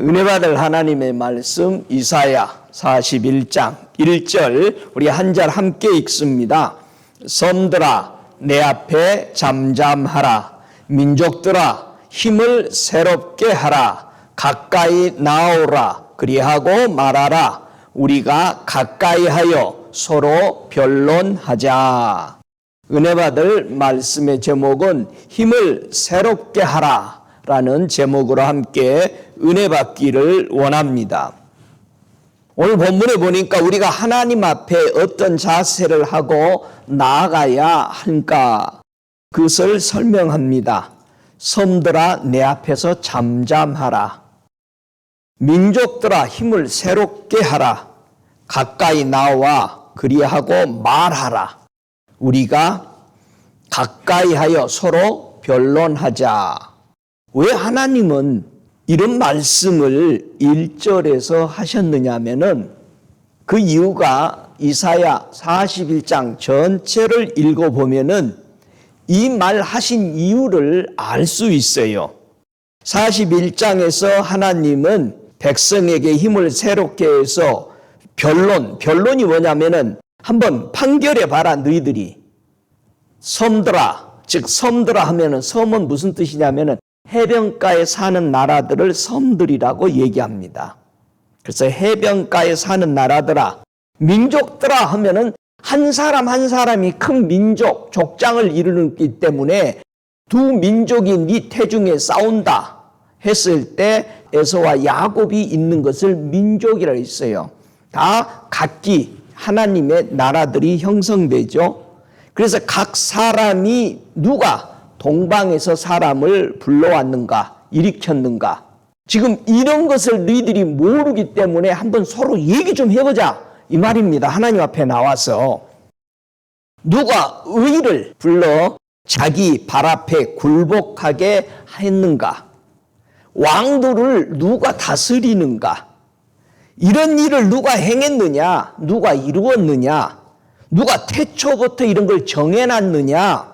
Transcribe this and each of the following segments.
은혜 받을 하나님의 말씀 이사야 41장 1절 우리 한 절 함께 읽습니다. 섬들아 내 앞에 잠잠하라. 민족들아 힘을 새롭게 하라. 가까이 나오라. 그리하고 말하라. 우리가 가까이하여 서로 변론하자. 은혜 받을 말씀의 제목은 힘을 새롭게 하라 라는 제목으로 함께 은혜 받기를 원합니다. 오늘 본문에 보니까 우리가 하나님 앞에 어떤 자세를 하고 나아가야 할까 그것을 설명합니다. 섬들아 내 앞에서 잠잠하라. 민족들아 힘을 새롭게 하라. 가까이 나와 그리하고 말하라. 우리가 가까이 하여 서로 변론하자. 왜 하나님은 이런 말씀을 1절에서 하셨느냐 하면은 그 이유가 이사야 41장 전체를 읽어보면은 이 말 하신 이유를 알 수 있어요. 41장에서 하나님은 백성에게 힘을 새롭게 해서 변론이 뭐냐면은 한번 판결해 봐라 너희들이. 섬들아, 즉 섬들아 하면은 섬은 무슨 뜻이냐면은 해변가에 사는 나라들을 섬들이라고 얘기합니다. 그래서 해변가에 사는 나라들아, 민족들아 하면은 한 사람 한 사람이 큰 민족, 족장을 이루기 때문에 두 민족이 네 태중에 싸운다 했을 때 에서와 야곱이 있는 것을 민족이라 했어요. 다 각기 하나님의 나라들이 형성되죠. 그래서 각 사람이 누가 동방에서 사람을 불러왔는가, 일으켰는가. 지금 이런 것을 너희들이 모르기 때문에 한번 서로 얘기 좀 해보자. 이 말입니다. 하나님 앞에 나와서. 누가 의를 불러 자기 발 앞에 굴복하게 했는가. 왕들을 누가 다스리는가. 이런 일을 누가 행했느냐, 누가 이루었느냐, 누가 태초부터 이런 걸 정해놨느냐.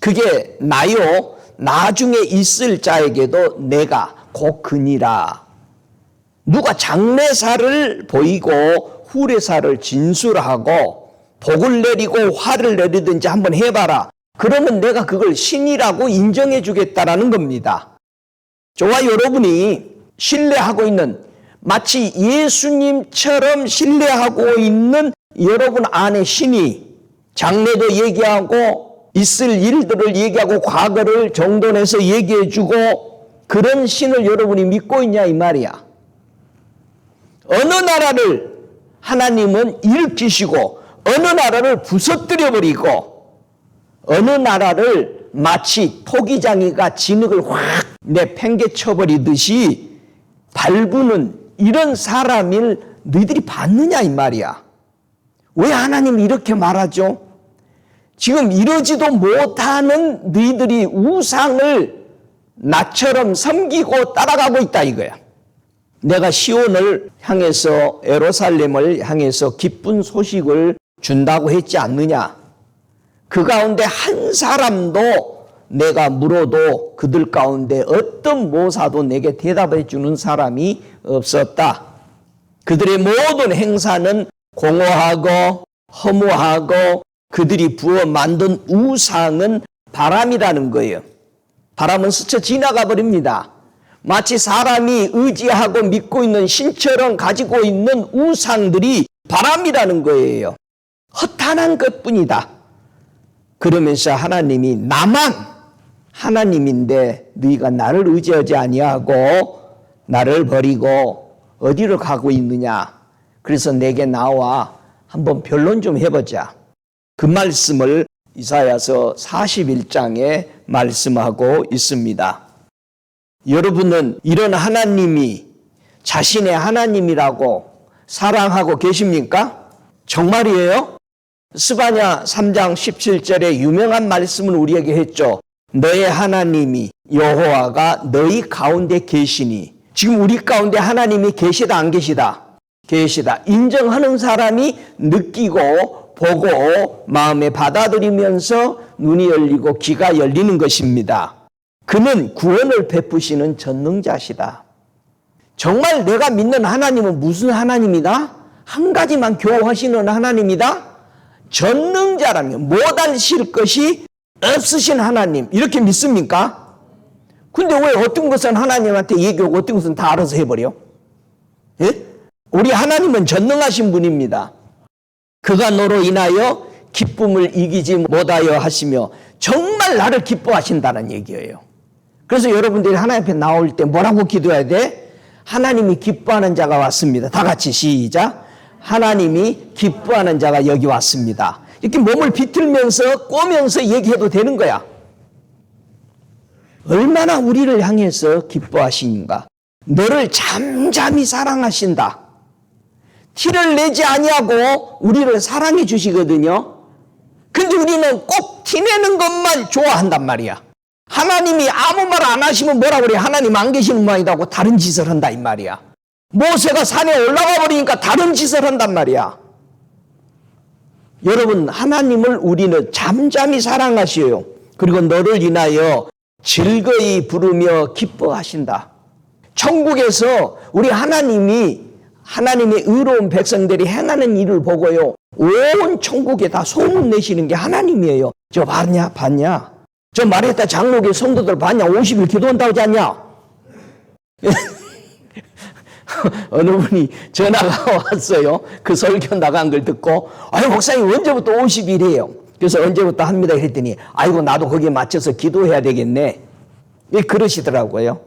그게 나요 나중에 있을 자에게도 내가 곧 그니라. 누가 장래사를 보이고 후래사를 진술하고 복을 내리고 화를 내리든지 한번 해봐라. 그러면 내가 그걸 신이라고 인정해 주겠다라는 겁니다. 저와 여러분이 신뢰하고 있는 마치 예수님처럼 신뢰하고 있는 여러분 안에 신이 장래도 얘기하고 있을 일들을 얘기하고 과거를 정돈해서 얘기해주고 그런 신을 여러분이 믿고 있냐 이 말이야. 어느 나라를 하나님은 일으키시고 어느 나라를 부서뜨려버리고 어느 나라를 마치 토기장이가 진흙을 확 내팽개쳐버리듯이 밟는 이런 사람을 너희들이 봤느냐 이 말이야. 왜 하나님이 이렇게 말하죠? 지금 이러지도 못하는 너희들이 우상을 나처럼 섬기고 따라가고 있다 이거야. 내가 시온을 향해서 예루살렘을 향해서 기쁜 소식을 준다고 했지 않느냐. 그 가운데 한 사람도 내가 물어도 그들 가운데 어떤 모사도 내게 대답해 주는 사람이 없었다. 그들의 모든 행사는 공허하고 허무하고 그들이 부어 만든 우상은 바람이라는 거예요. 바람은 스쳐 지나가 버립니다. 마치 사람이 의지하고 믿고 있는 신처럼 가지고 있는 우상들이 바람이라는 거예요. 허탄한 것뿐이다. 그러면서 하나님이 나만 하나님인데 너희가 나를 의지하지 아니하고 나를 버리고 어디로 가고 있느냐. 그래서 내게 나와 한번 변론 좀 해보자. 그 말씀을 이사야서 41장에 말씀하고 있습니다. 여러분은 이런 하나님이 자신의 하나님이라고 사랑하고 계십니까? 정말이에요? 스바냐 3장 17절에 유명한 말씀을 우리에게 했죠. 너의 하나님이 여호와가 너희 가운데 계시니. 지금 우리 가운데 하나님이 계시다 안 계시다? 계시다. 인정하는 사람이 느끼고 보고 마음에 받아들이면서 눈이 열리고 귀가 열리는 것입니다. 그는 구원을 베푸시는 전능자시다. 정말 내가 믿는 하나님은 무슨 하나님이다? 한 가지만 교호하시는 하나님이다? 전능자라며 못하실 것이 없으신 하나님, 이렇게 믿습니까? 근데 왜 어떤 것은 하나님한테 얘기하고 어떤 것은 다 알아서 해버려? 예? 우리 하나님은 전능하신 분입니다. 그가 너로 인하여 기쁨을 이기지 못하여 하시며 정말 나를 기뻐하신다는 얘기예요. 그래서 여러분들이 하나님 앞에 나올 때 뭐라고 기도해야 돼? 하나님이 기뻐하는 자가 왔습니다. 다 같이 시작. 하나님이 기뻐하는 자가 여기 왔습니다. 이렇게 몸을 비틀면서 꼬면서 얘기해도 되는 거야. 얼마나 우리를 향해서 기뻐하시는가. 너를 잠잠히 사랑하신다. 티를 내지 아니하고 우리를 사랑해 주시거든요. 근데 우리는 꼭 티내는 것만 좋아한단 말이야. 하나님이 아무 말 안 하시면 뭐라 그래? 하나님 안 계시는 모양이다 하고 다른 짓을 한다 이 말이야. 모세가 산에 올라가 버리니까 다른 짓을 한단 말이야. 여러분, 하나님을 우리는 잠잠히 사랑하셔요. 그리고 너를 인하여 즐거이 부르며 기뻐하신다. 천국에서 우리 하나님의 의로운 백성들이 행하는 일을 보고요, 온 천국에 다 소문내시는 게 하나님이에요. 저 봤냐? 저 말했다 장로교 성도들 봤냐? 50일 기도한다고 하지 않냐? 어느 분이 전화가 왔어요. 그 설교 나간 걸 듣고, 아유, 목사님 언제부터 50일이에요? 그래서 언제부터 합니다. 그랬더니, 아이고, 나도 거기에 맞춰서 기도해야 되겠네. 그러시더라고요.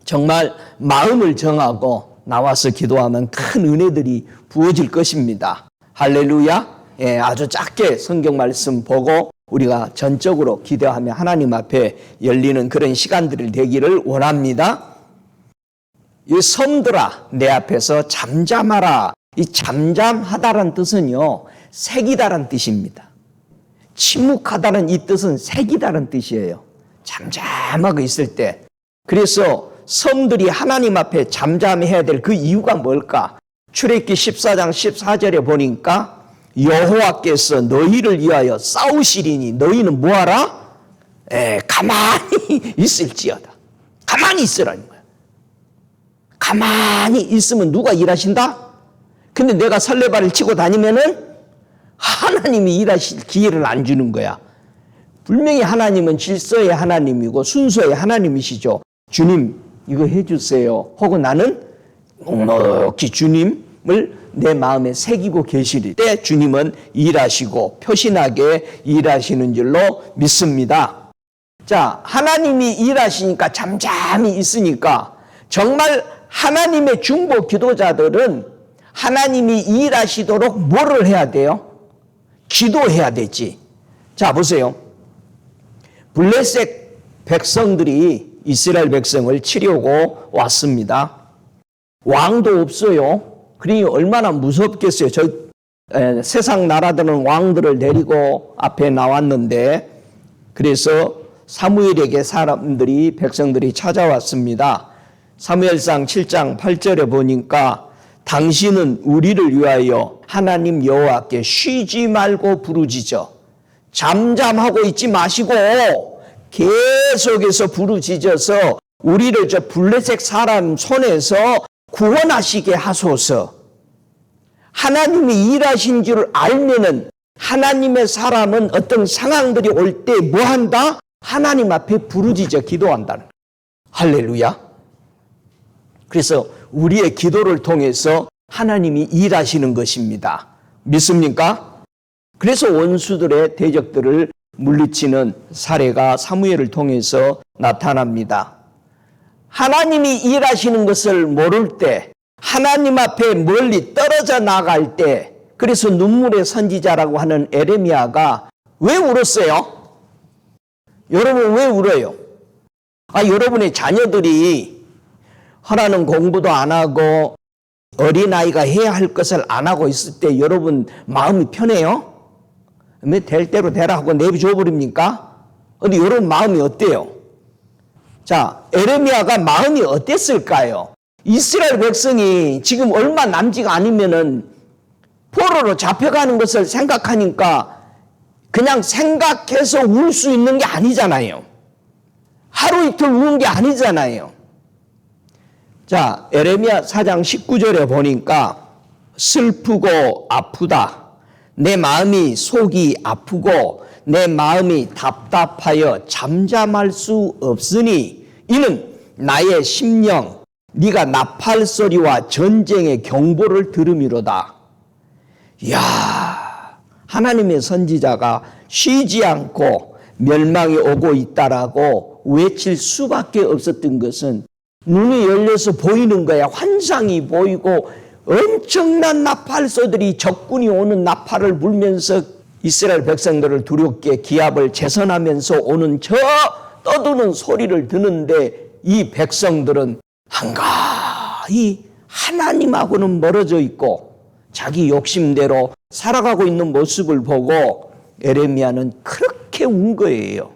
정말 마음을 정하고 나와서 기도하면 큰 은혜들이 부어질 것입니다. 할렐루야. 예, 아주 짧게 성경 말씀 보고 우리가 전적으로 기도하며 하나님 앞에 열리는 그런 시간들이 되기를 원합니다. 이 섬들아, 내 앞에서 잠잠하라. 이 잠잠하다란 뜻은요, 색이다란 뜻입니다. 침묵하다는 이 뜻은 색이다란 뜻이에요. 잠잠하고 있을 때. 그래서 섬들이 하나님 앞에 잠잠해야 될 그 이유가 뭘까? 출애굽기 14장 14절에 보니까 여호와께서 너희를 위하여 싸우시리니 너희는 뭐하라? 가만히 있을지어다. 가만히 있으라는 거야. 가만히 있으면 누가 일하신다? 근데 내가 설레발을 치고 다니면은 하나님이 일하실 기회를 안 주는 거야. 분명히 하나님은 질서의 하나님이고 순서의 하나님이시죠. 주님, 이거 해주세요. 혹은 나는 넉넉히 주님을 내 마음에 새기고 계실 때 주님은 일하시고 표신하게 일하시는 줄로 믿습니다. 자, 하나님이 일하시니까 잠잠히 있으니까 정말 하나님의 중보 기도자들은 하나님이 일하시도록 뭐를 해야 돼요? 기도해야 되지. 자, 보세요. 블레셋 백성들이 이스라엘 백성을 치려고 왔습니다. 왕도 없어요. 그러니 얼마나 무섭겠어요. 세상 나라들은 왕들을 데리고 앞에 나왔는데, 그래서 사무엘에게 백성들이 찾아왔습니다. 사무엘상 7장 8절에 보니까 당신은 우리를 위하여 하나님 여호와께 쉬지 말고 부르짖어. 잠잠하고 있지 마시고 계속해서 부르짖어서 우리를 저 블레셋 사람 손에서 구원하시게 하소서. 하나님이 일하신 줄 알면은 하나님의 사람은 어떤 상황들이 올 때 뭐 한다? 하나님 앞에 부르짖어 기도한다는 거예요. 할렐루야. 그래서 우리의 기도를 통해서 하나님이 일하시는 것입니다. 믿습니까? 그래서 원수들의 대적들을 물리치는 사례가 사무엘을 통해서 나타납니다. 하나님이 일하시는 것을 모를 때, 하나님 앞에 멀리 떨어져 나갈 때, 그래서 눈물의 선지자라고 하는 에레미야가 왜 울었어요? 여러분 왜 울어요? 여러분의 자녀들이 하라는 공부도 안 하고 어린아이가 해야 할 것을 안 하고 있을 때 여러분 마음이 편해요? 될 대로 되라 하고 내비줘 버립니까? 근데 여러분 마음이 어때요? 자, 에레미야가 마음이 어땠을까요? 이스라엘 백성이 지금 얼마 남지가 않으면은 포로로 잡혀가는 것을 생각하니까 그냥 생각해서 울 수 있는 게 아니잖아요. 하루 이틀 우는 게 아니잖아요. 자, 에레미야 4장 19절에 보니까 슬프고 아프다. 내 마음이 속이 아프고 내 마음이 답답하여 잠잠할 수 없으니 이는 나의 심령 네가 나팔 소리와 전쟁의 경보를 들음이로다. 이야, 하나님의 선지자가 쉬지 않고 멸망이 오고 있다라고 외칠 수밖에 없었던 것은 눈이 열려서 보이는 거야. 환상이 보이고 엄청난 나팔소들이 적군이 오는 나팔을 불면서 이스라엘 백성들을 두렵게 기압을 재선하면서 오는 저 떠드는 소리를 듣는데 이 백성들은 한가히 하나님하고는 멀어져 있고 자기 욕심대로 살아가고 있는 모습을 보고 에레미야는 그렇게 운 거예요.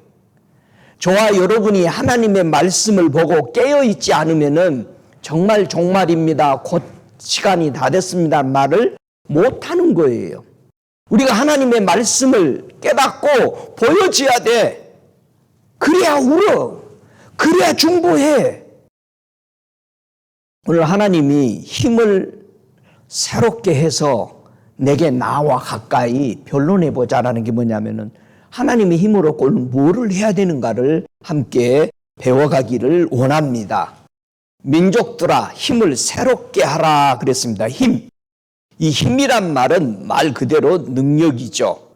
저와 여러분이 하나님의 말씀을 보고 깨어있지 않으면은 정말 종말입니다. 곧 시간이 다 됐습니다. 말을 못하는 거예요. 우리가 하나님의 말씀을 깨닫고 보여줘야 돼. 그래야 울어. 그래야 중보해. 오늘 하나님이 힘을 새롭게 해서 내게 나와 가까이 변론해보자라는 게 뭐냐면은 하나님의 힘으로 꼭 뭐를 해야 되는가를 함께 배워가기를 원합니다. 민족들아 힘을 새롭게 하라 그랬습니다. 힘. 이 힘이란 말은 말 그대로 능력이죠.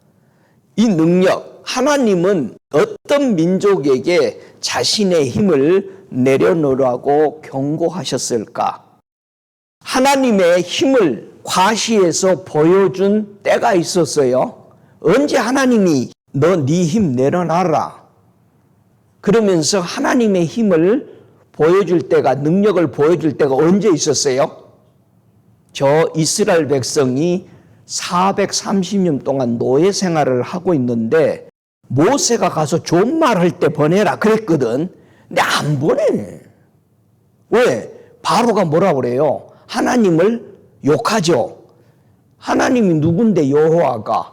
이 능력, 하나님은 어떤 민족에게 자신의 힘을 내려놓으라고 경고하셨을까? 하나님의 힘을 과시해서 보여준 때가 있었어요. 언제 하나님이 너 네 힘 내려놔라 그러면서 하나님의 힘을 보여줄 때가, 능력을 보여줄 때가 언제 있었어요? 저 이스라엘 백성이 430년 동안 노예 생활을 하고 있는데 모세가 가서 좋은 말 할 때 보내라 그랬거든. 근데 안 보내. 왜? 바로가 뭐라 그래요? 하나님을 욕하죠. 하나님이 누군데 여호와가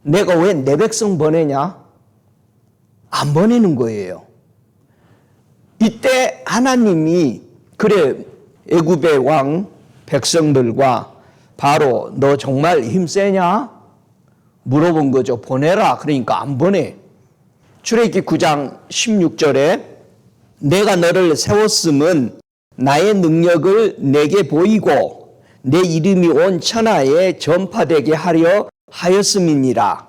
내가 왜 내 백성 보내냐? 안 보내는 거예요. 이때 하나님이 그래 애굽의 왕 백성들과 바로 너 정말 힘세냐? 물어본 거죠. 보내라. 그러니까 안 보내. 출애굽기 9장 16절에 내가 너를 세웠음은 나의 능력을 내게 보이고 내 이름이 온 천하에 전파되게 하려 하였음이니라.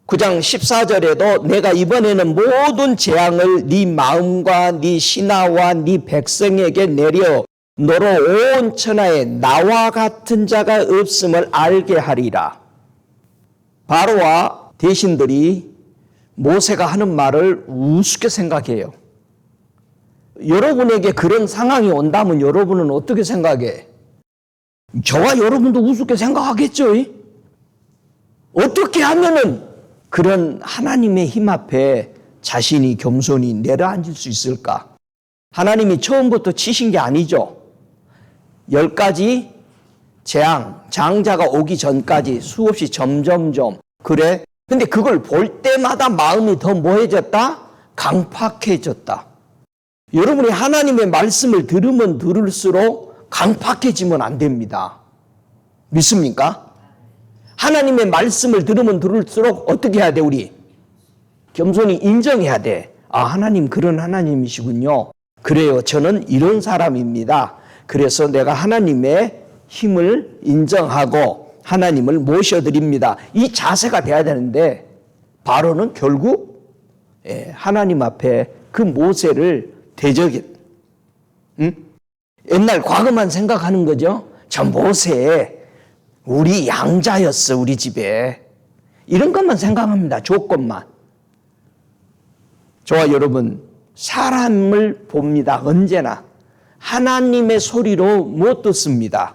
9장 14절에도 내가 이번에는 모든 재앙을 네 마음과 네 신하와 네 백성에게 내려 너로 온 천하에 나와 같은 자가 없음을 알게 하리라. 바로와 대신들이 모세가 하는 말을 우습게 생각해요. 여러분에게 그런 상황이 온다면 여러분은 어떻게 생각해? 저와 여러분도 우습게 생각하겠죠? 어떻게 하면은 그런 하나님의 힘 앞에 자신이 겸손히 내려앉을 수 있을까? 하나님이 처음부터 치신 게 아니죠. 10가지 재앙, 장자가 오기 전까지 수없이 점점점 그래. 근데 그걸 볼 때마다 마음이 더 뭐해졌다? 강팍해졌다. 여러분이 하나님의 말씀을 들으면 들을수록 강팍해지면 안 됩니다. 믿습니까? 하나님의 말씀을 들으면 들을수록 어떻게 해야 돼, 우리? 겸손히 인정해야 돼. 아, 하나님 그런 하나님이시군요. 그래요. 저는 이런 사람입니다. 그래서 내가 하나님의 힘을 인정하고 하나님을 모셔드립니다. 이 자세가 돼야 되는데 바로는 결국 하나님 앞에 그 모세를 대적해. 옛날 과거만 생각하는 거죠. 저 모세 우리 양자였어, 우리 집에. 이런 것만 생각합니다. 조건만. 저와 여러분 사람을 봅니다. 언제나 하나님의 소리로 못 듣습니다.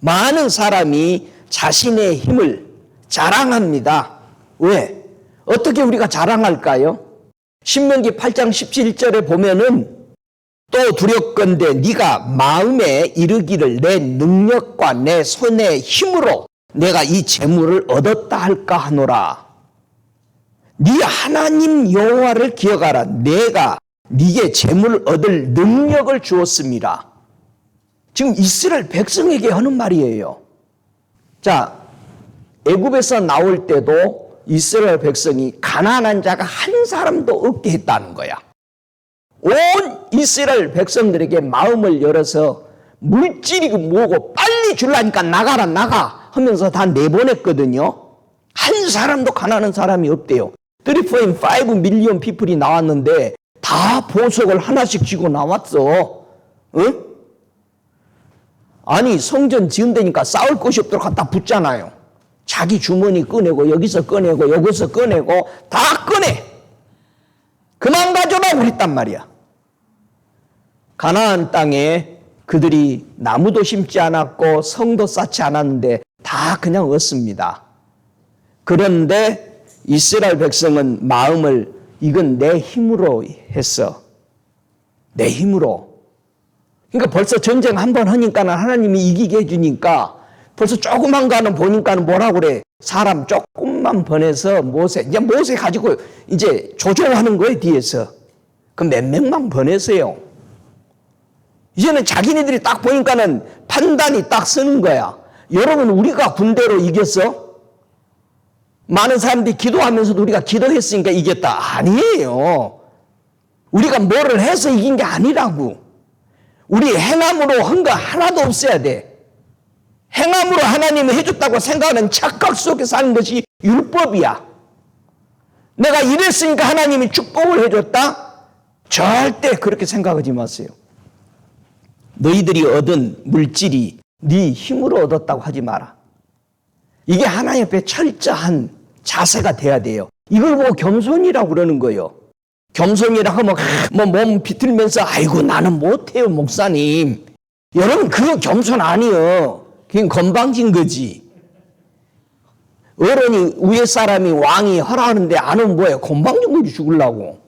많은 사람이 자신의 힘을 자랑합니다. 왜? 어떻게 우리가 자랑할까요? 신명기 8장 17절에 보면은 또 두렵건대 네가 마음에 이르기를 내 능력과 내 손의 힘으로 내가 이 재물을 얻었다 할까 하노라. 네 하나님 여호와를 기억하라. 내가 네게 재물을 얻을 능력을 주었습니다. 지금 이스라엘 백성에게 하는 말이에요. 자, 애굽에서 나올 때도 이스라엘 백성이 가난한 자가 한 사람도 없게 했다는 거야. 온 이스라엘 백성들에게 마음을 열어서 물질이고 뭐고 빨리 주려니까 나가라 나가 하면서 다 내보냈거든요. 한 사람도 가난한 사람이 없대요. 3.5 밀리언 피플이 나왔는데 다 보석을 하나씩 쥐고 나왔어. 응? 아니 성전 지은다니까 싸울 곳이 없도록 갖다 붙잖아요. 자기 주머니 꺼내고 여기서 꺼내고 여기서 꺼내고 다 꺼내. 그만 가져라 그랬단 말이야. 가나안 땅에 그들이 나무도 심지 않았고 성도 쌓지 않았는데 다 그냥 얻습니다. 그런데 이스라엘 백성은 마음을 이건 내 힘으로 했어. 내 힘으로. 그러니까 벌써 전쟁 한 번 하니까는 하나님이 이기게 해주니까 벌써 조그만 거는 보니까는 뭐라 그래. 사람 조금만 보내서 이제 모세 가지고 이제 조종하는 거예요, 뒤에서. 그 몇 명만 보내세요. 이제는 자기네들이 딱 보니까는 판단이 딱 서는 거야. 여러분, 우리가 군대로 이겼어? 많은 사람들이 기도하면서도 우리가 기도했으니까 이겼다. 아니에요. 우리가 뭐를 해서 이긴 게 아니라고. 우리 행함으로 한 거 하나도 없어야 돼. 행함으로 하나님이 해줬다고 생각하는 착각 속에 사는 것이 율법이야. 내가 이랬으니까 하나님이 축복을 해줬다? 절대 그렇게 생각하지 마세요. 너희들이 얻은 물질이 네 힘으로 얻었다고 하지 마라. 이게 하나님 앞에 철저한 자세가 돼야 돼요. 이걸 보고 겸손이라고 그러는 거예요. 겸손이라 하면 몸 비틀면서 아이고 나는 못해요 목사님. 여러분 그거 겸손 아니에요. 그냥 건방진 거지. 어른이 위에 사람이 왕이 하라는데 안 하면 뭐예요? 건방진 거지 죽으려고.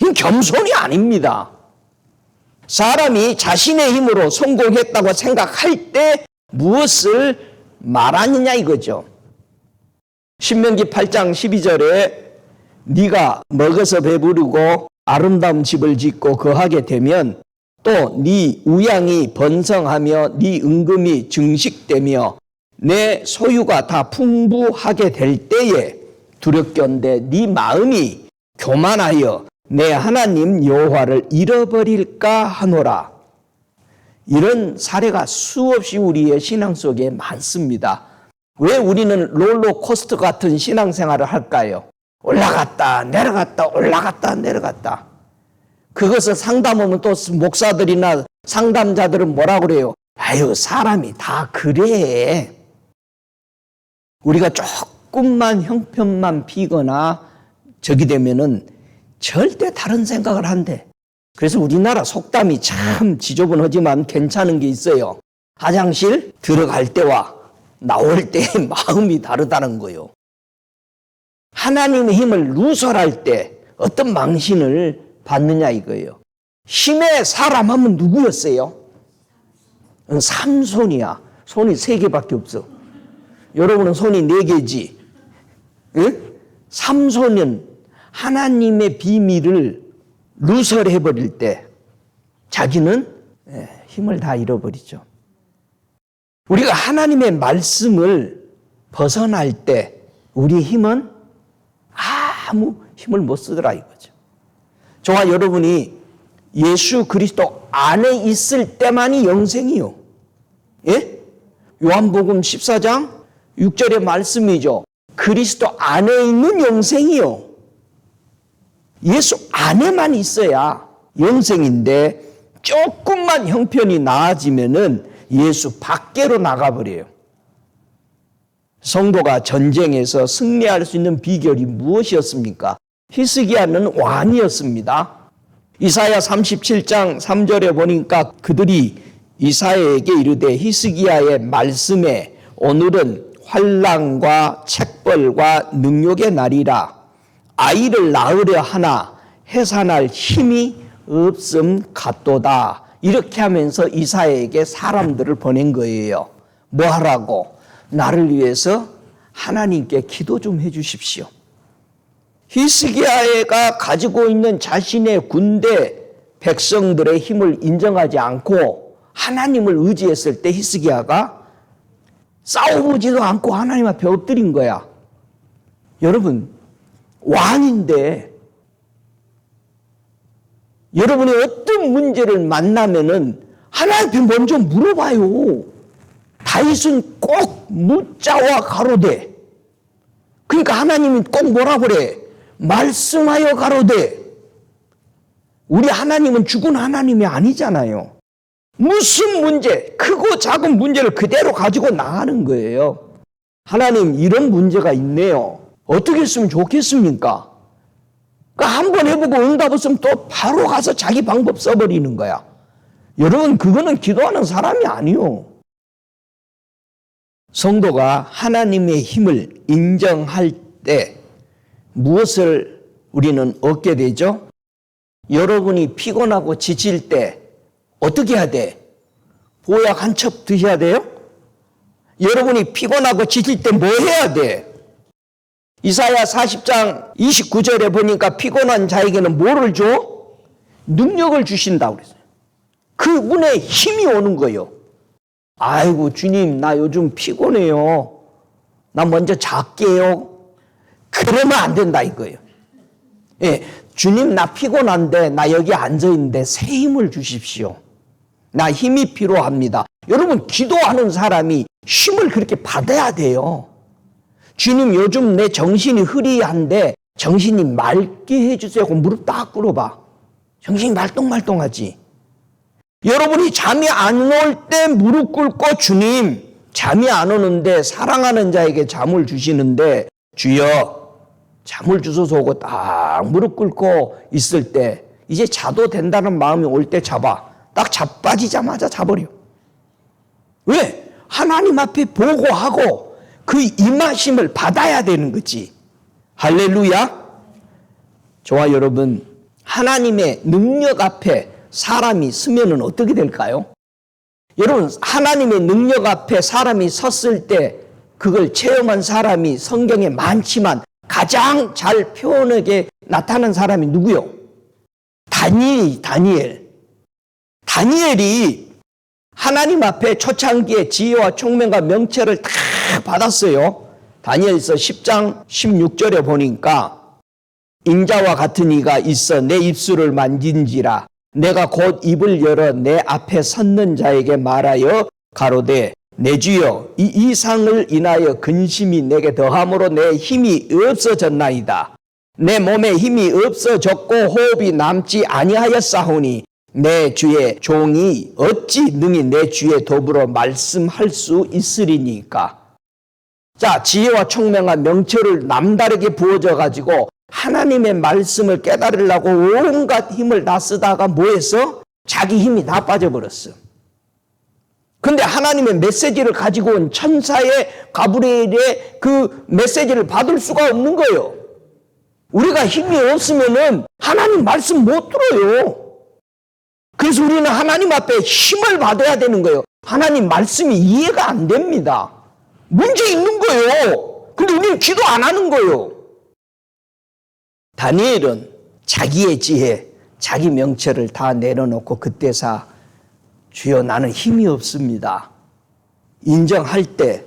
이건 겸손이 아닙니다. 사람이 자신의 힘으로 성공했다고 생각할 때 무엇을 말하느냐 이거죠. 신명기 8장 12절에 네가 먹어서 배부르고 아름다운 집을 짓고 거하게 되면 또 네 우양이 번성하며 네 은금이 증식되며 내 소유가 다 풍부하게 될 때에 두렵건대 네 마음이 교만하여 내 하나님 여호와를 잃어버릴까 하노라. 이런 사례가 수없이 우리의 신앙 속에 많습니다. 왜 우리는 롤러코스터 같은 신앙생활을 할까요? 올라갔다 내려갔다 올라갔다 내려갔다. 그것을 상담하면 또 목사들이나 상담자들은 뭐라 그래요? 아유 사람이 다 그래. 우리가 조금만 형편만 비거나 저기 되면은 절대 다른 생각을 한대. 그래서 우리나라 속담이 참 지저분하지만 괜찮은 게 있어요. 화장실 들어갈 때와 나올 때의 마음이 다르다는 거예요. 하나님의 힘을 누설할 때 어떤 망신을 받느냐 이거예요. 힘의 사람 하면 누구였어요? 삼손이야. 손이 3개밖에 없어. 여러분은 손이 4개지. 응? 삼손은 하나님의 비밀을 누설해버릴 때 자기는 힘을 다 잃어버리죠. 우리가 하나님의 말씀을 벗어날 때 우리의 힘은 아무 힘을 못 쓰더라 이거죠. 저와 여러분이 예수 그리스도 안에 있을 때만이 영생이요. 예? 요한복음 14장 6절의 말씀이죠. 그리스도 안에 있는 영생이요. 예수 안에만 있어야 영생인데 조금만 형편이 나아지면은 예수 밖으로 나가버려요. 성도가 전쟁에서 승리할 수 있는 비결이 무엇이었습니까? 히스기야는 왕이었습니다. 이사야 37장 3절에 보니까 그들이 이사야에게 이르되 히스기야의 말씀에 오늘은 환난과 책벌과 능욕의 날이라 아이를 낳으려 하나 해산할 힘이 없음 같도다. 이렇게 하면서 이사야에게 사람들을 보낸 거예요. 뭐 하라고? 나를 위해서 하나님께 기도 좀 해 주십시오. 히스기야가 가지고 있는 자신의 군대 백성들의 힘을 인정하지 않고 하나님을 의지했을 때 히스기야가 싸워보지도 않고 하나님 앞에 엎드린 거야. 여러분, 왕인데 여러분이 어떤 문제를 만나면은 하나님 앞에 먼저 물어봐요. 다윗은 꼭 묻자와 가로되. 그러니까 하나님이 꼭 뭐라 그래? 말씀하여 가로되. 우리 하나님은 죽은 하나님이 아니잖아요. 무슨 문제, 크고 작은 문제를 그대로 가지고 나가는 거예요. 하나님, 이런 문제가 있네요. 어떻게 했으면 좋겠습니까? 그러니까 한번 해보고 응답 없으면 또 바로 가서 자기 방법 써버리는 거야. 여러분, 그거는 기도하는 사람이 아니요. 성도가 하나님의 힘을 인정할 때 무엇을 우리는 얻게 되죠? 여러분이 피곤하고 지칠 때 어떻게 해야 돼? 보약 한 첩 드셔야 돼요? 여러분이 피곤하고 지칠 때 뭐 해야 돼? 이사야 40장 29절에 보니까 피곤한 자에게는 뭐를 줘? 능력을 주신다고 그랬어요. 그분의 힘이 오는 거예요. 아이고 주님, 나 요즘 피곤해요. 나 먼저 잘게요. 그러면 안 된다 이거예요. 예, 주님, 나 피곤한데 나 여기 앉아있는데 새 힘을 주십시오. 나 힘이 필요합니다. 여러분, 기도하는 사람이 힘을 그렇게 받아야 돼요. 주님, 요즘 내 정신이 흐리한데 정신이 맑게 해주세요. 무릎 딱 꿇어봐. 정신이 말똥말똥하지. 여러분이 잠이 안 올 때 무릎 꿇고 주님, 잠이 안 오는데 사랑하는 자에게 잠을 주시는데 주여 잠을 주소서 하고 딱 무릎 꿇고 있을 때 이제 자도 된다는 마음이 올 때 잡아. 딱 자빠지자마자 자버려. 왜? 하나님 앞에 보고하고 그 임하심을 받아야 되는 거지. 할렐루야. 저와 여러분, 하나님의 능력 앞에 사람이 서면은 어떻게 될까요? 여러분, 하나님의 능력 앞에 사람이 섰을 때 그걸 체험한 사람이 성경에 많지만 가장 잘 표현하게 나타난 사람이 누구요? 다니엘이 하나님 앞에 초창기에 지혜와 총명과 명철을 다 받았어요. 다니엘서 10장 16절에 보니까 인자와 같은 이가 있어 내 입술을 만진지라 내가 곧 입을 열어 내 앞에 섰는 자에게 말하여 가로되 내 주여 이 이상을 인하여 근심이 내게 더함으로 내 힘이 없어졌나이다. 내 몸에 힘이 없어졌고 호흡이 남지 아니하였사오니 내 주의 종이 어찌 능히 내 주의 더불어 말씀할 수 있으리니까. 자, 지혜와 총명한 명철을 남다르게 부어져 가지고 하나님의 말씀을 깨달으려고 온갖 힘을 다 쓰다가 뭐했어? 자기 힘이 다 빠져버렸어. 근데 하나님의 메시지를 가지고 온 천사의 가브리엘의 그 메시지를 받을 수가 없는 거예요. 우리가 힘이 없으면은 하나님 말씀 못 들어요. 그래서 우리는 하나님 앞에 힘을 받아야 되는 거예요. 하나님 말씀이 이해가 안 됩니다. 문제 있는 거예요. 근데 우리는 기도 안 하는 거예요. 다니엘은 자기의 지혜, 자기 명철을 다 내려놓고 그때사 주여 나는 힘이 없습니다. 인정할 때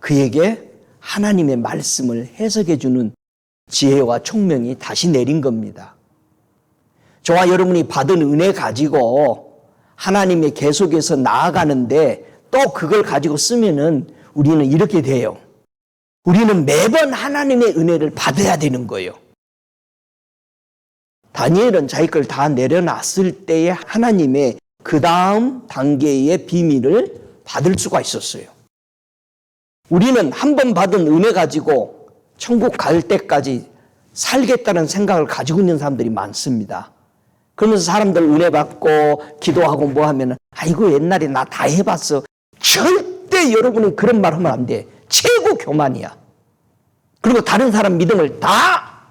그에게 하나님의 말씀을 해석해 주는 지혜와 총명이 다시 내린 겁니다. 저와 여러분이 받은 은혜 가지고 하나님의 계속해서 나아가는데 또 그걸 가지고 쓰면은 우리는 이렇게 돼요. 우리는 매번 하나님의 은혜를 받아야 되는 거예요. 다니엘은 자기 걸 다 내려놨을 때에 하나님의 그 다음 단계의 비밀을 받을 수가 있었어요. 우리는 한 번 받은 은혜 가지고 천국 갈 때까지 살겠다는 생각을 가지고 있는 사람들이 많습니다. 그러면서 사람들 은혜 받고 기도하고 뭐 하면 아이고 옛날에 나 다 해봤어. 절대 여러분은 그런 말 하면 안 돼. 최고 교만이야. 그리고 다른 사람 믿음을 다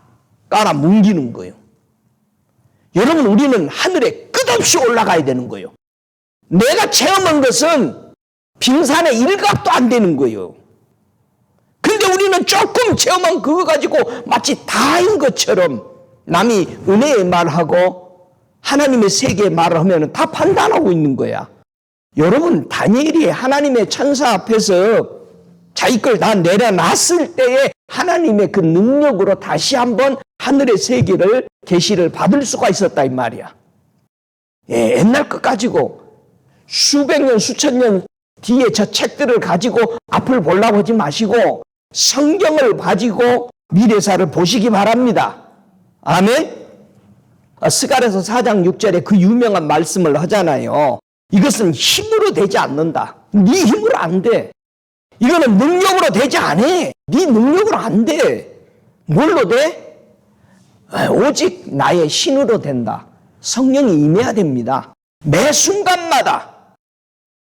깔아 뭉기는 거예요. 여러분, 우리는 하늘에 끝없이 올라가야 되는 거예요. 내가 체험한 것은 빙산의 일각도 안 되는 거예요. 근데 우리는 조금 체험한 그거 가지고 마치 다인 것처럼 남이 은혜의 말하고 하나님의 세계의 말을 하면 다 판단하고 있는 거야. 여러분, 다니엘이 하나님의 천사 앞에서 자기 걸 다 내려놨을 때에 하나님의 그 능력으로 다시 한번 하늘의 세계를 계시를 받을 수가 있었다 이 말이야. 예, 옛날 것 가지고 수백 년 수천 년 뒤에 저 책들을 가지고 앞을 보려고 하지 마시고 성경을 가지고 미래사를 보시기 바랍니다. 아멘. 스가랴서 4장 6절에 그 유명한 말씀을 하잖아요. 이것은 힘으로 되지 않는다. 네 힘으로 안 돼. 이거는 능력으로 되지 않아. 네 능력으로 안 돼. 뭘로 돼? 오직 나의 신으로 된다. 성령이 임해야 됩니다. 매 순간마다.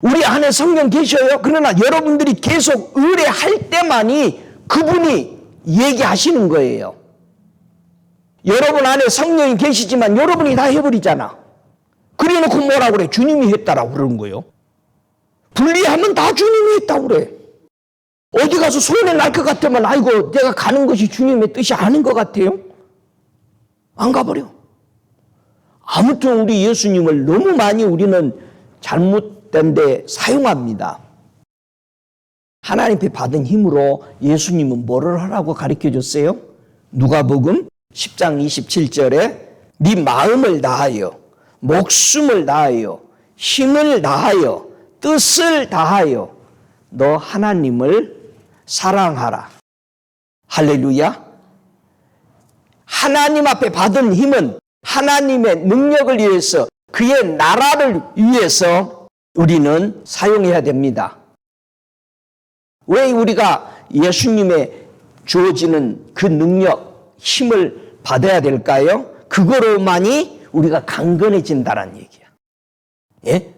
우리 안에 성령 계셔요. 그러나 여러분들이 계속 의뢰할 때만이 그분이 얘기하시는 거예요. 여러분 안에 성령이 계시지만 여러분이 다 해버리잖아. 그래놓고 뭐라고 그래? 주님이 했다라고 그러는 거예요. 분리하면 다 주님이 했다고 그래. 어디 가서 소원이 날 것 같으면 아이고 내가 가는 것이 주님의 뜻이 아닌 것 같아요. 안 가버려. 아무튼 우리 예수님을 너무 많이 우리는 잘못된 데 사용합니다. 하나님께 받은 힘으로 예수님은 뭐를 하라고 가르쳐줬어요? 누가복음 10장 27절에 네 마음을 다하여 목숨을 다하여 힘을 다하여 뜻을 다하여 너 하나님을 사랑하라. 할렐루야. 하나님 앞에 받은 힘은 하나님의 능력을 위해서 그의 나라를 위해서 우리는 사용해야 됩니다. 왜 우리가 예수님의 주어지는 그 능력, 힘을 받아야 될까요? 그거로만이 우리가 강건해진다는 얘기야. 예?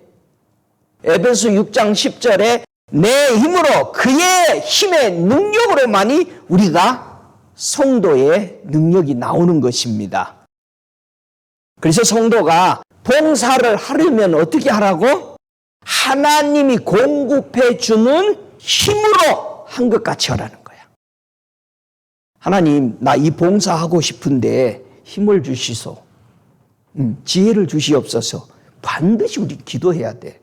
에베소 6장 10절에 내 힘으로 그의 힘의 능력으로만이 우리가 성도의 능력이 나오는 것입니다. 그래서 성도가 봉사를 하려면 어떻게 하라고? 하나님이 공급해 주는 힘으로 한 것 같이 하라는 거야. 하나님, 나 이 봉사하고 싶은데 힘을 주시소. 지혜를 주시옵소서. 반드시 우리 기도해야 돼.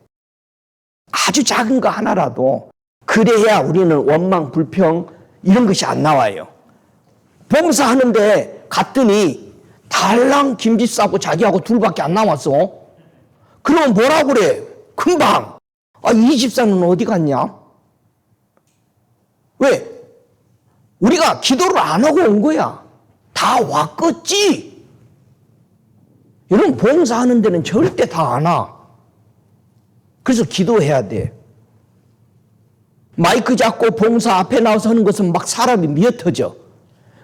아주 작은 거 하나라도 그래야 우리는 원망, 불평 이런 것이 안 나와요. 봉사하는데 갔더니 달랑 김치 싸고 자기하고 둘밖에 안 남았어. 그러면 뭐라고 그래? 금방. 이 집사는 어디 갔냐? 왜? 우리가 기도를 안 하고 온 거야. 다 왔겠지. 여러분 봉사하는 데는 절대 다 안 와. 그래서 기도해야 돼. 마이크 잡고 봉사 앞에 나와서 하는 것은 막 사람이 미어터져.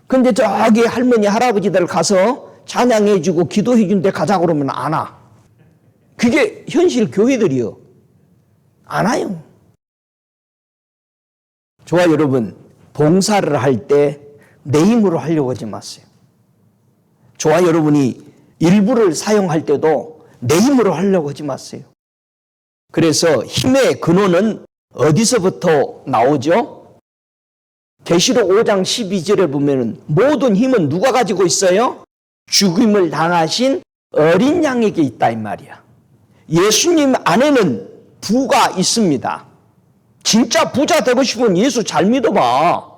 근데 저기 할머니 할아버지들 가서 찬양해주고 기도해준 데 가자 그러면 안 와. 그게 현실 교회들이요. 안 와요. 좋아 여러분, 봉사를 할 때 내 힘으로 하려고 하지 마세요. 좋아 여러분이 일부를 사용할 때도 내 힘으로 하려고 하지 마세요. 그래서 힘의 근원은 어디서부터 나오죠? 계시록 5장 12절에 보면 모든 힘은 누가 가지고 있어요? 죽임을 당하신 어린 양에게 있다 이 말이야. 예수님 안에는 부가 있습니다. 진짜 부자 되고 싶으면 예수 잘 믿어봐.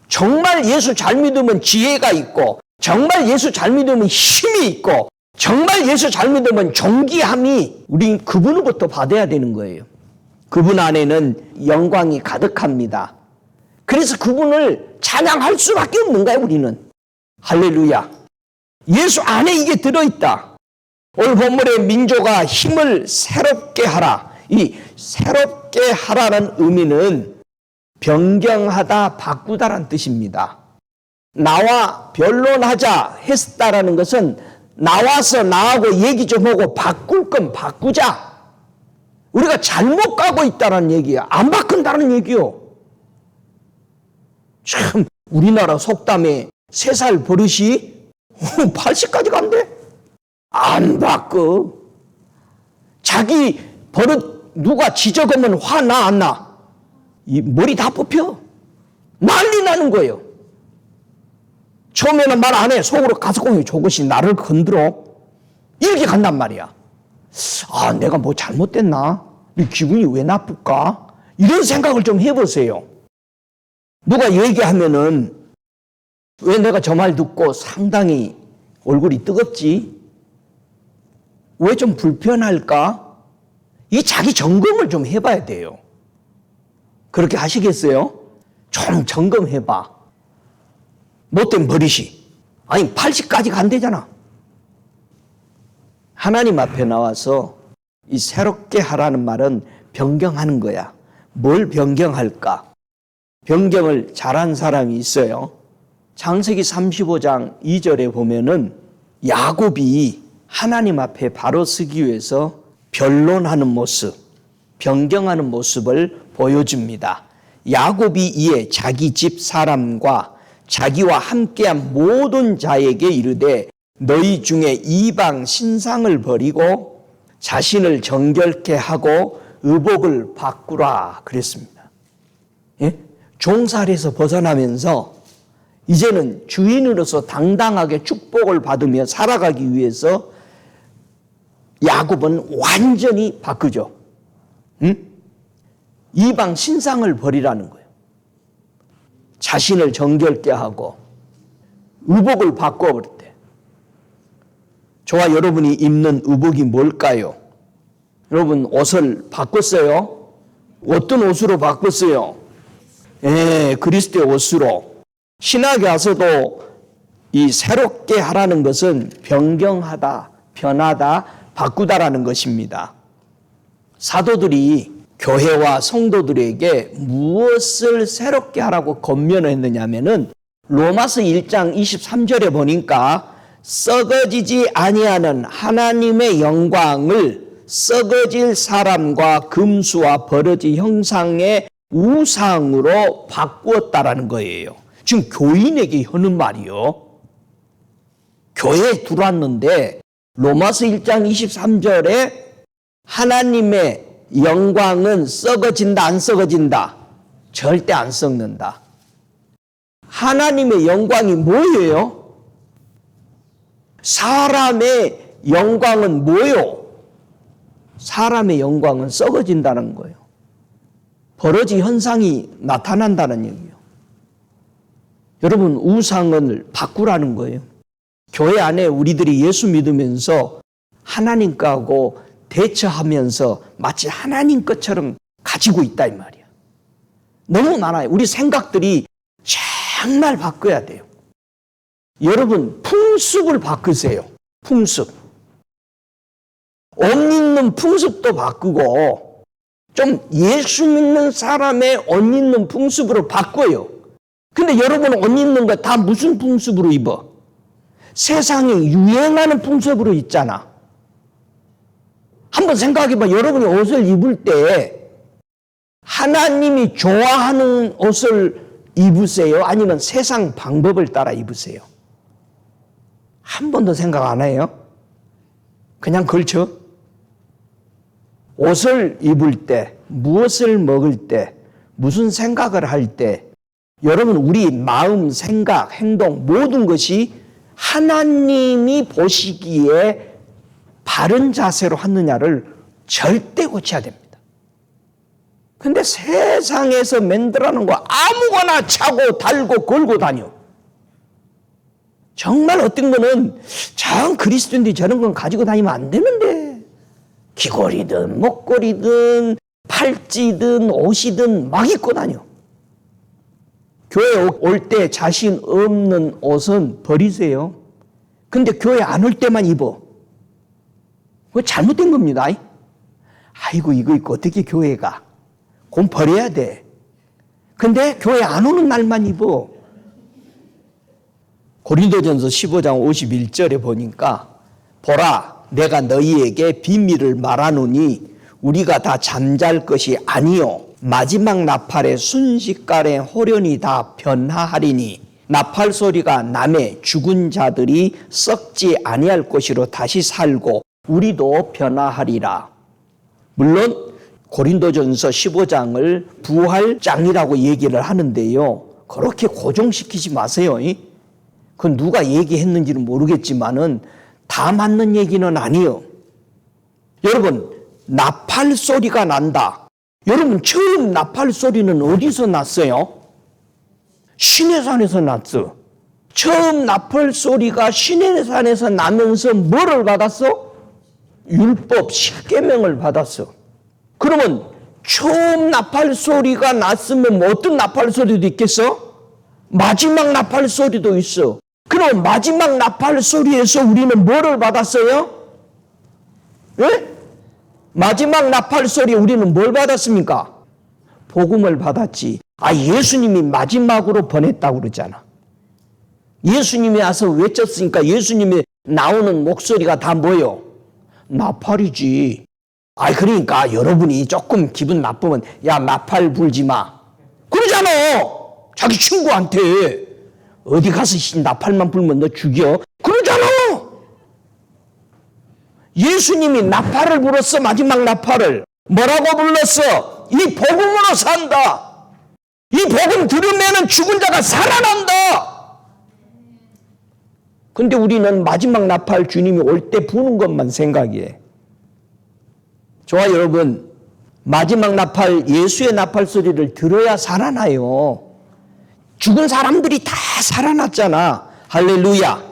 정말 예수 잘 믿으면 지혜가 있고, 정말 예수 잘 믿으면 힘이 있고, 정말 예수 잘 믿으면 존귀함이 우린 그분으로부터 받아야 되는 거예요. 그분 안에는 영광이 가득합니다. 그래서 그분을 찬양할 수밖에 없는 거예요, 우리는. 할렐루야. 예수 안에 이게 들어있다. 오늘 본문의 민조가 힘을 새롭게 하라. 이 새롭게 하라는 의미는 변경하다, 바꾸다라는 뜻입니다. 나와 변론하자 했다라는 것은 나와서 나하고 얘기 좀 하고 바꿀 건 바꾸자. 우리가 잘못 가고 있다는 얘기야. 안 바꾼다는 얘기요. 참 우리나라 속담에 3살 버릇이 80까지 간대. 안 바꿔. 자기 버릇 누가 지적하면 화 나 안 나? 이 머리 다 뽑혀. 난리 나는 거예요. 처음에는 말 안 해. 속으로 가스공이 저것이 나를 건드려. 이렇게 간단 말이야. 아, 내가 뭐 잘못됐나? 이 기분이 왜 나쁠까? 이런 생각을 좀 해보세요. 누가 얘기하면은 왜 내가 저 말 듣고 상당히 얼굴이 뜨겁지? 왜 좀 불편할까? 이 자기 점검을 좀 해봐야 돼요. 그렇게 하시겠어요? 좀 점검해봐. 못된 버릇이. 아니 80까지 간대잖아. 하나님 앞에 나와서 이 새롭게 하라는 말은 변경하는 거야. 뭘 변경할까? 변경을 잘한 사람이 있어요. 창세기 35장 2절에 보면은 야곱이 하나님 앞에 바로 서기 위해서 변론하는 모습, 변경하는 모습을 보여줍니다. 야곱이 이에 자기 집 사람과 자기와 함께한 모든 자에게 이르되 너희 중에 이방 신상을 버리고 자신을 정결케 하고 의복을 바꾸라 그랬습니다. 예? 종살에서 벗어나면서 이제는 주인으로서 당당하게 축복을 받으며 살아가기 위해서 야곱은 완전히 바꾸죠. 응? 이방 신상을 버리라는 거예요. 자신을 정결케 하고 의복을 바꿔버렸대. 저와 여러분이 입는 의복이 뭘까요? 여러분 옷을 바꿨어요? 어떤 옷으로 바꿨어요? 그리스도의 옷으로. 신학에 와서도 이 새롭게 하라는 것은 변경하다, 변하다, 바꾸다라는 것입니다. 사도들이 교회와 성도들에게 무엇을 새롭게 하라고 권면을 했느냐면은 로마서 1장 23절에 보니까 썩어지지 아니하는 하나님의 영광을 썩어질 사람과 금수와 버러지 형상의 우상으로 바꾸었다라는 거예요. 지금 교인에게 하는 말이요. 교회에 들어왔는데 로마서 1장 23절에 하나님의 영광은 썩어진다, 안 썩어진다? 절대 안 썩는다. 하나님의 영광이 뭐예요? 사람의 영광은 뭐요? 사람의 영광은 썩어진다는 거예요. 버러지 현상이 나타난다는 얘기예요. 여러분, 우상을 바꾸라는 거예요. 교회 안에 우리들이 예수 믿으면서 하나님과하고 대처하면서 마치 하나님 것처럼 가지고 있다 이 말이야. 너무 많아요. 우리 생각들이 정말 바꿔야 돼요. 여러분, 풍습을 바꾸세요. 풍습. 옷 입는 풍습도 바꾸고 좀 예수 믿는 사람의 옷 입는 풍습으로 바꿔요. 근데 여러분은 옷 입는 거 다 무슨 풍습으로 입어? 세상에 유행하는 풍습으로 입잖아. 한번 생각해봐. 여러분이 옷을 입을 때 하나님이 좋아하는 옷을 입으세요? 아니면 세상 방법을 따라 입으세요? 한 번도 생각 안 해요? 그냥 걸쳐? 옷을 입을 때, 무엇을 먹을 때, 무슨 생각을 할 때, 여러분 우리 마음, 생각, 행동 모든 것이 하나님이 보시기에 바른 자세로 하느냐를 절대 고쳐야 됩니다. 근데 세상에서 만들어놓은 거 아무거나 차고 달고 걸고 다녀. 정말 어떤 거는 전 그리스도인들이 저런 건 가지고 다니면 안 되는데 귀걸이든 목걸이든 팔찌든 옷이든 막 입고 다녀. 교회 올 때 자신 없는 옷은 버리세요. 근데 교회 안 올 때만 입어. 그거 잘못된 겁니다. 아이고 이거 입고 어떻게 교회 가? 그건 버려야 돼. 근데 교회 안 오는 날만 입어. 고린도전서 15장 51절에 보니까 보라 내가 너희에게 비밀을 말하노니 우리가 다 잠잘 것이 아니요 마지막 나팔의 순식간에 호련히 다 변화하리니 나팔 소리가 나매 죽은 자들이 썩지 아니할 것이로 다시 살고 우리도 변화하리라. 물론 고린도전서 15장을 부활장이라고 얘기를 하는데요. 그렇게 고정시키지 마세요. 그건 누가 얘기했는지는 모르겠지만은 다 맞는 얘기는 아니에요. 여러분, 나팔 소리가 난다. 여러분, 처음 나팔 소리는 어디서 났어요? 시내산에서 났어. 처음 나팔 소리가 시내산에서 나면서 뭐를 받았어? 율법, 십계명을 받았어. 그러면 처음 나팔 소리가 났으면 뭐 어떤 나팔 소리도 있겠어? 마지막 나팔 소리도 있어. 그럼 마지막 나팔 소리에서 우리는 뭐를 받았어요? 예? 마지막 나팔 소리에 우리는 뭘 받았습니까? 복음을 받았지. 예수님이 마지막으로 보냈다고 그러잖아. 예수님이 와서 외쳤으니까 예수님이 나오는 목소리가 다 뭐요? 나팔이지. 그러니까 여러분이 조금 기분 나쁘면 야, 나팔 불지 마. 그러잖아. 자기 친구한테 어디 가서 나팔만 불면 너 죽여. 그러잖아. 예수님이 나팔을 불었어. 마지막 나팔을. 뭐라고 불렀어? 이 복음으로 산다. 이 복음 들으면 죽은 자가 살아난다. 근데 우리는 마지막 나팔 주님이 올 때 부는 것만 생각해. 저와 여러분, 마지막 나팔, 예수의 나팔 소리를 들어야 살아나요. 죽은 사람들이 다 살아났잖아. 할렐루야.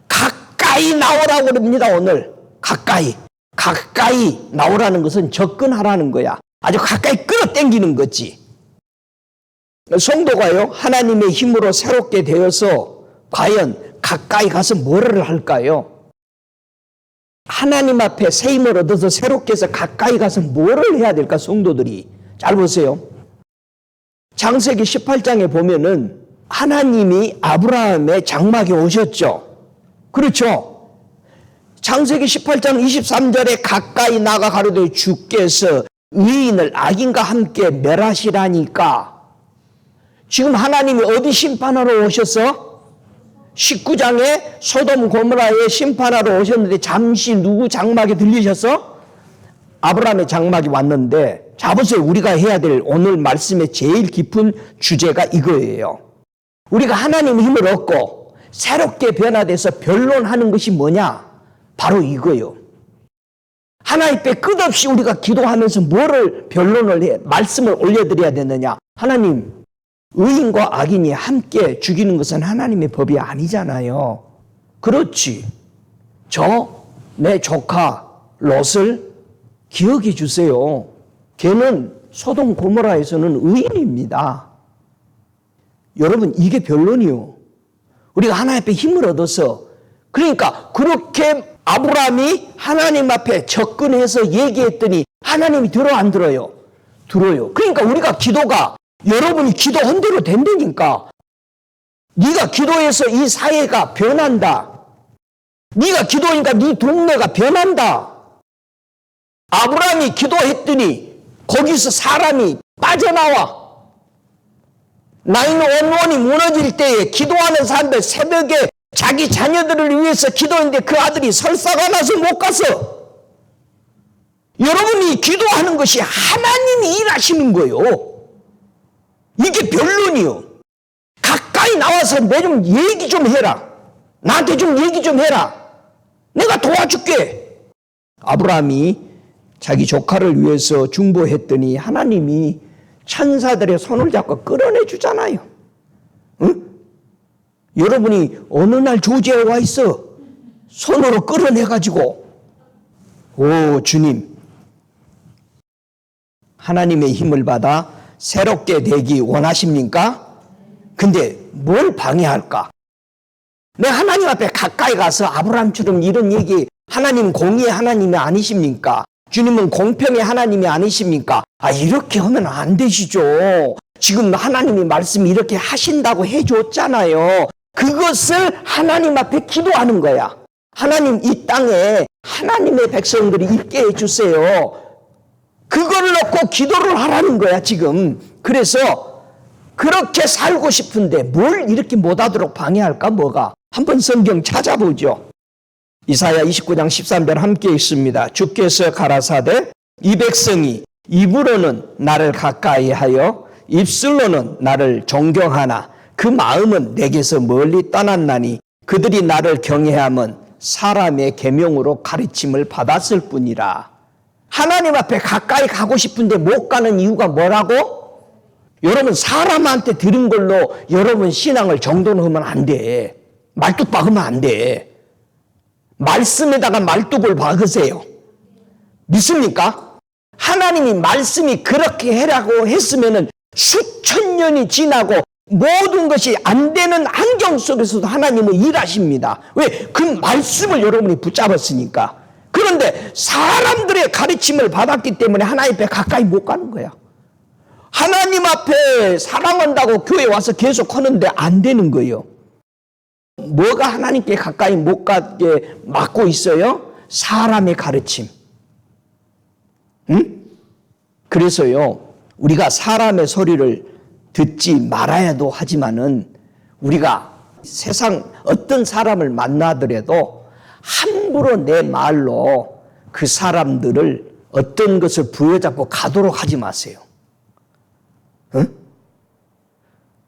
가까이 나오라고 그럽니다, 오늘. 가까이. 가까이 나오라는 것은 접근하라는 거야. 아주 가까이 끌어당기는 거지. 성도가요, 하나님의 힘으로 새롭게 되어서 과연 가까이 가서 뭐를 할까요? 하나님 앞에 새 힘을 얻어서 새롭게 해서 가까이 가서 뭐를 해야 될까, 성도들이? 잘 보세요. 창세기 18장에 보면은 하나님이 아브라함의 장막에 오셨죠. 그렇죠? 창세기 18장 23절에 가까이 나가 가로되 주께서 의인을 악인과 함께 멸하시라니까. 지금 하나님이 어디 심판하러 오셨어? 19장에 소돔 고모라에 심판하러 오셨는데 잠시 누구 장막에 들리셨어? 아브라함의 장막이 왔는데, 자 보세요. 우리가 해야 될 오늘 말씀의 제일 깊은 주제가 이거예요. 우리가 하나님의 힘을 얻고 새롭게 변화돼서 변론하는 것이 뭐냐? 바로 이거예요. 하나님 앞에 끝없이 우리가 기도하면서 뭐를 변론을 해? 말씀을 올려드려야 되느냐? 하나님, 의인과 악인이 함께 죽이는 것은 하나님의 법이 아니잖아요. 그렇지. 내 조카 롯을 기억해 주세요. 걔는 소돔 고모라에서는 의인입니다. 여러분, 이게 변론이요. 우리가 하나님 앞에 힘을 얻어서, 그러니까 그렇게 아브라함이 하나님 앞에 접근해서 얘기했더니 하나님이 들어 안 들어요? 들어요. 그러니까 우리가 기도가, 여러분이 기도한 대로 된다니까. 네가 기도해서 이 사회가 변한다. 네가 기도하니까 네 동네가 변한다. 아브라함이 기도했더니 거기서 사람이 빠져나와. 나인원원이 무너질 때에 기도하는 사람들 새벽에 자기 자녀들을 위해서 기도했는데 그 아들이 설사가 나서 못 갔어. 여러분이 기도하는 것이 하나님이 일하시는 거예요. 이게 변론이요. 가까이 나와서 내 좀 얘기 좀 해라. 나한테 좀 얘기 좀 해라. 내가 도와줄게. 아브라함이 자기 조카를 위해서 중보했더니 하나님이 천사들의 손을 잡고 끌어내 주잖아요. 응? 여러분이 어느 날 조지에 와 있어. 손으로 끌어내가지고. 오, 주님. 하나님의 힘을 받아 새롭게 되기 원하십니까? 근데 뭘 방해할까? 내가 하나님 앞에 가까이 가서 아브라함처럼 이런 얘기, 하나님 공의의 하나님이 아니십니까? 주님은 공평의 하나님이 아니십니까? 이렇게 하면 안 되시죠. 지금 하나님이 말씀 이렇게 하신다고 해줬잖아요. 그것을 하나님 앞에 기도하는 거야. 하나님, 이 땅에 하나님의 백성들이 있게 해주세요. 그걸 놓고 기도를 하라는 거야, 지금. 그래서 그렇게 살고 싶은데 뭘 이렇게 못하도록 방해할까, 뭐가? 한번 성경 찾아보죠. 이사야 29장 13절 함께 있습니다. 주께서 가라사대 이 백성이 입으로는 나를 가까이 하여 입술로는 나를 존경하나 그 마음은 내게서 멀리 떠났나니 그들이 나를 경외함은 사람의 계명으로 가르침을 받았을 뿐이라. 하나님 앞에 가까이 가고 싶은데 못 가는 이유가 뭐라고? 여러분, 사람한테 들은 걸로 여러분 신앙을 정돈하면 안 돼. 말뚝 박으면 안 돼. 말씀에다가 말뚝을 박으세요. 믿습니까? 하나님이 말씀이 그렇게 해라고 했으면은 수천 년이 지나고 모든 것이 안 되는 환경 속에서도 하나님은 일하십니다. 왜? 그 말씀을 여러분이 붙잡았으니까. 그런데 사람들의 가르침을 받았기 때문에 하나님 앞에 가까이 못 가는 거야. 하나님 앞에 사랑한다고 교회 와서 계속 하는데 안 되는 거예요. 뭐가 하나님께 가까이 못 가게 막고 있어요? 사람의 가르침. 응? 그래서요, 우리가 사람의 소리를 듣지 말아야도 하지만은 우리가 세상 어떤 사람을 만나더라도 함부로 내 말로 그 사람들을 어떤 것을 부여잡고 가도록 하지 마세요. 응?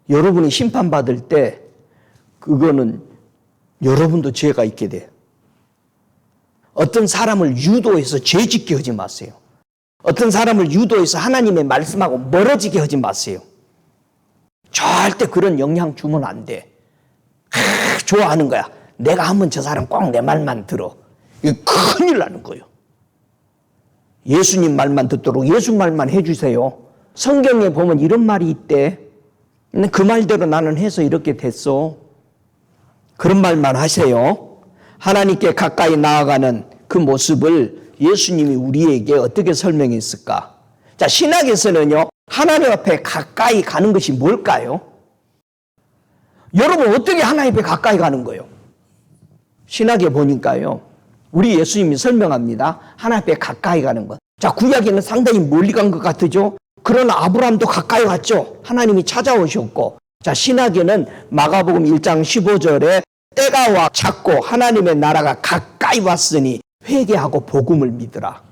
여러분이 심판받을 때 그거는 여러분도 죄가 있게 돼요. 어떤 사람을 유도해서 죄짓게 하지 마세요. 어떤 사람을 유도해서 하나님의 말씀하고 멀어지게 하지 마세요. 절대 그런 영향 주면 안 돼. 좋아하는 거야. 내가 하면 저 사람 꼭 내 말만 들어. 이거 큰일 나는 거예요. 예수님 말만 듣도록 예수 말만 해주세요. 성경에 보면 이런 말이 있대. 그 말대로 나는 해서 이렇게 됐어. 그런 말만 하세요. 하나님께 가까이 나아가는 그 모습을 예수님이 우리에게 어떻게 설명했을까? 자, 신학에서는요, 하나님 앞에 가까이 가는 것이 뭘까요? 여러분, 어떻게 하나님 앞에 가까이 가는 거예요? 신학에 보니까요, 우리 예수님이 설명합니다. 하나님 앞에 가까이 가는 것. 자, 구약에는 상당히 멀리 간 것 같으죠? 그러나 아브라함도 가까이 갔죠? 하나님이 찾아오셨고. 자, 신학에는 마가복음 1장 15절에 때가 와 찼고 하나님의 나라가 가까이 왔으니 회개하고 복음을 믿으라.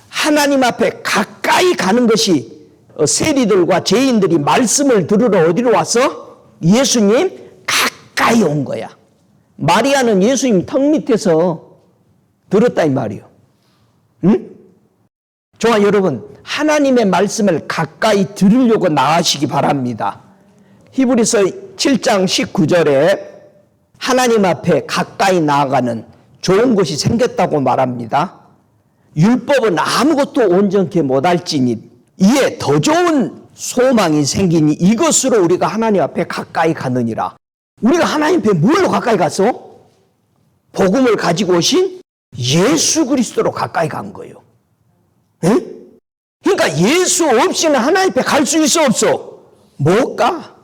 하나님 앞에 가까이 가는 것이 세리들과 죄인들이 말씀을 들으러 어디로 왔어? 예수님 가까이 온 거야. 마리아는 예수님 턱 밑에서 들었다 이 말이요. 응? 저와 여러분, 하나님의 말씀을 가까이 들으려고 나아가시기 바랍니다. 히브리서 7장 19절에 하나님 앞에 가까이 나아가는 좋은 것이 생겼다고 말합니다. 율법은 아무것도 온전케 못할지니 이에 더 좋은 소망이 생기니 이것으로 우리가 하나님 앞에 가까이 가느니라. 우리가 하나님 앞에 뭘로 가까이 갔어? 복음을 가지고 오신 예수 그리스도로 가까이 간 거예요. 응? 그러니까 예수 없이는 하나님 앞에 갈 수 있어 없어? 못 가.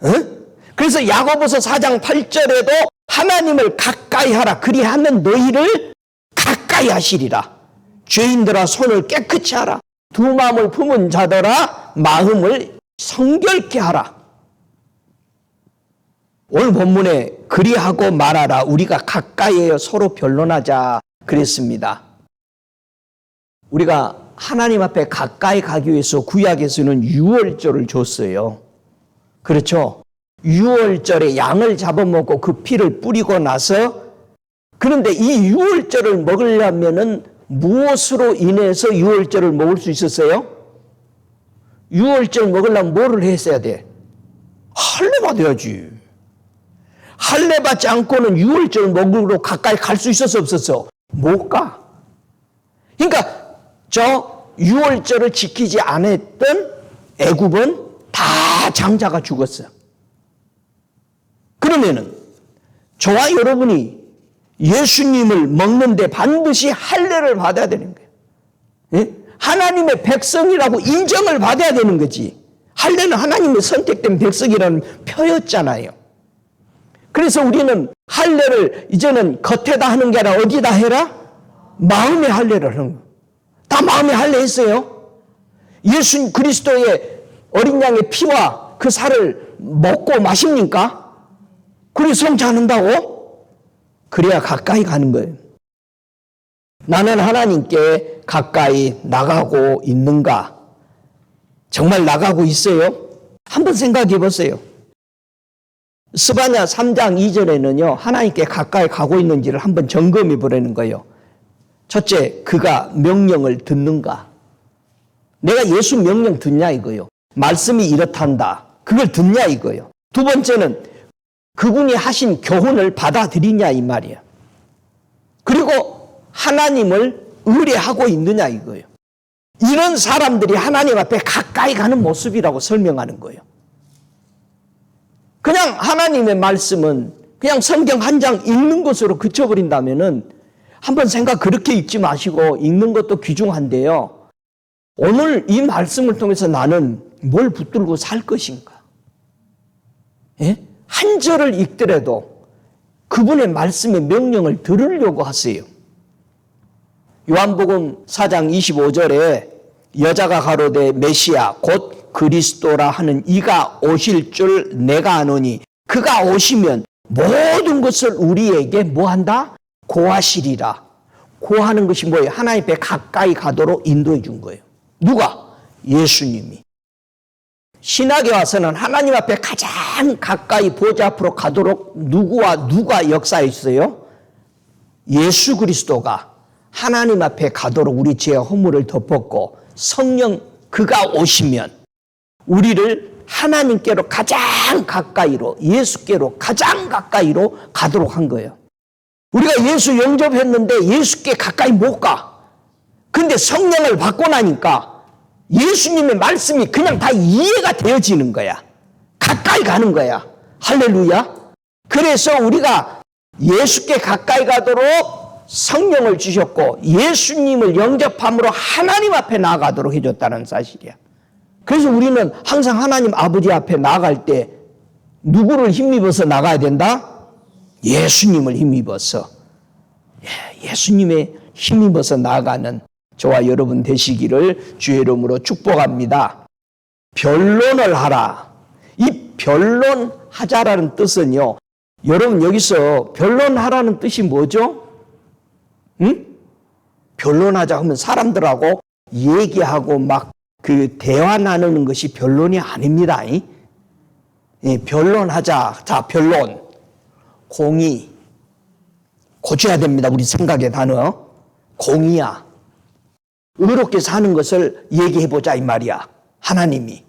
응? 그래서 야고보서 4장 8절에도 하나님을 가까이 하라. 그리하면 너희를 가까이 하시리라. 죄인들아 손을 깨끗이 하라. 두 마음을 품은 자들아 마음을 성결케 하라. 오늘 본문에 그리하고 말하라. 우리가 가까이에 서로 변론하자 그랬습니다. 우리가 하나님 앞에 가까이 가기 위해서 구약에서는 유월절을 줬어요. 그렇죠? 유월절에 양을 잡아먹고 그 피를 뿌리고 나서, 그런데 이 유월절을 먹으려면은 무엇으로 인해서 유월절을 먹을 수 있었어요? 유월절 먹으려면 뭐를 했어야 돼? 할례 받아야지. 할례 받지 않고는 유월절 먹으러 가까이 갈 수 있었어 없었어? 못 가. 그러니까 저 유월절을 지키지 않았던 애굽은 다 장자가 죽었어요. 그러면은 저와 여러분이 예수님을 먹는데 반드시 할례를 받아야 되는 거예요. 예? 하나님의 백성이라고 인정을 받아야 되는 거지. 할례는 하나님의 선택된 백성이라는 표였잖아요. 그래서 우리는 할례를 이제는 겉에다 하는 게 아니라 어디다 해라? 마음의 할례를 하는 거예요. 다 마음의 할례 했어요. 예수 그리스도의 어린 양의 피와 그 살을 먹고 마십니까? 그래 성취한다고? 그래야 가까이 가는 거예요. 나는 하나님께 가까이 나가고 있는가? 정말 나가고 있어요? 한번 생각해 보세요. 스바냐 3장 2절에는요, 하나님께 가까이 가고 있는지를 한번 점검해 보라는 거예요. 첫째, 그가 명령을 듣는가? 내가 예수 명령 듣냐 이거요. 말씀이 이렇단다. 그걸 듣냐 이거요. 두 번째는 그분이 하신 교훈을 받아들이냐 이 말이야. 그리고 하나님을 의뢰하고 있느냐 이거예요. 이런 사람들이 하나님 앞에 가까이 가는 모습이라고 설명하는 거예요. 그냥 하나님의 말씀은 그냥 성경 한 장 읽는 것으로 그쳐버린다면은 한번 생각 그렇게 읽지 마시고 읽는 것도 귀중한데요. 오늘 이 말씀을 통해서 나는 뭘 붙들고 살 것인가? 예? 한 절을 읽더라도 그분의 말씀의 명령을 들으려고 하세요. 요한복음 4장 25절에 여자가 가로되 메시아 곧 그리스도라 하는 이가 오실 줄 내가 아노니 그가 오시면 모든 것을 우리에게 뭐한다? 고하시리라. 고하는 것이 뭐예요? 하나님 앞에 가까이 가도록 인도해 준 거예요. 누가? 예수님이. 신학에 와서는 하나님 앞에 가장 가까이 보좌 앞으로 가도록 누가 역사했어요? 예수 그리스도가 하나님 앞에 가도록 우리 죄와 허물을 덮었고 성령 그가 오시면 우리를 하나님께로 가장 가까이로 예수께로 가장 가까이로 가도록 한 거예요. 우리가 예수 영접했는데 예수께 가까이 못 가. 근데 성령을 받고 나니까 예수님의 말씀이 그냥 다 이해가 되어지는 거야. 가까이 가는 거야. 할렐루야. 그래서 우리가 예수께 가까이 가도록 성령을 주셨고 예수님을 영접함으로 하나님 앞에 나아가도록 해줬다는 사실이야. 그래서 우리는 항상 하나님 아버지 앞에 나아갈 때 누구를 힘입어서 나가야 된다? 예수님을 힘입어서. 예수님의 힘입어서 나아가는 저와 여러분 되시기를 주의 이름으로 축복합니다. 변론을 하라. 이 변론하자라는 뜻은요. 여러분 여기서 변론하라는 뜻이 뭐죠? 응? 변론하자 하면 사람들하고 얘기하고 막 그 대화 나누는 것이 변론이 아닙니다. 변론하자. 자, 변론. 공의. 고쳐야 됩니다. 우리 생각의 단어. 공의야. 의롭게 사는 것을 얘기해보자 이 말이야. 하나님이.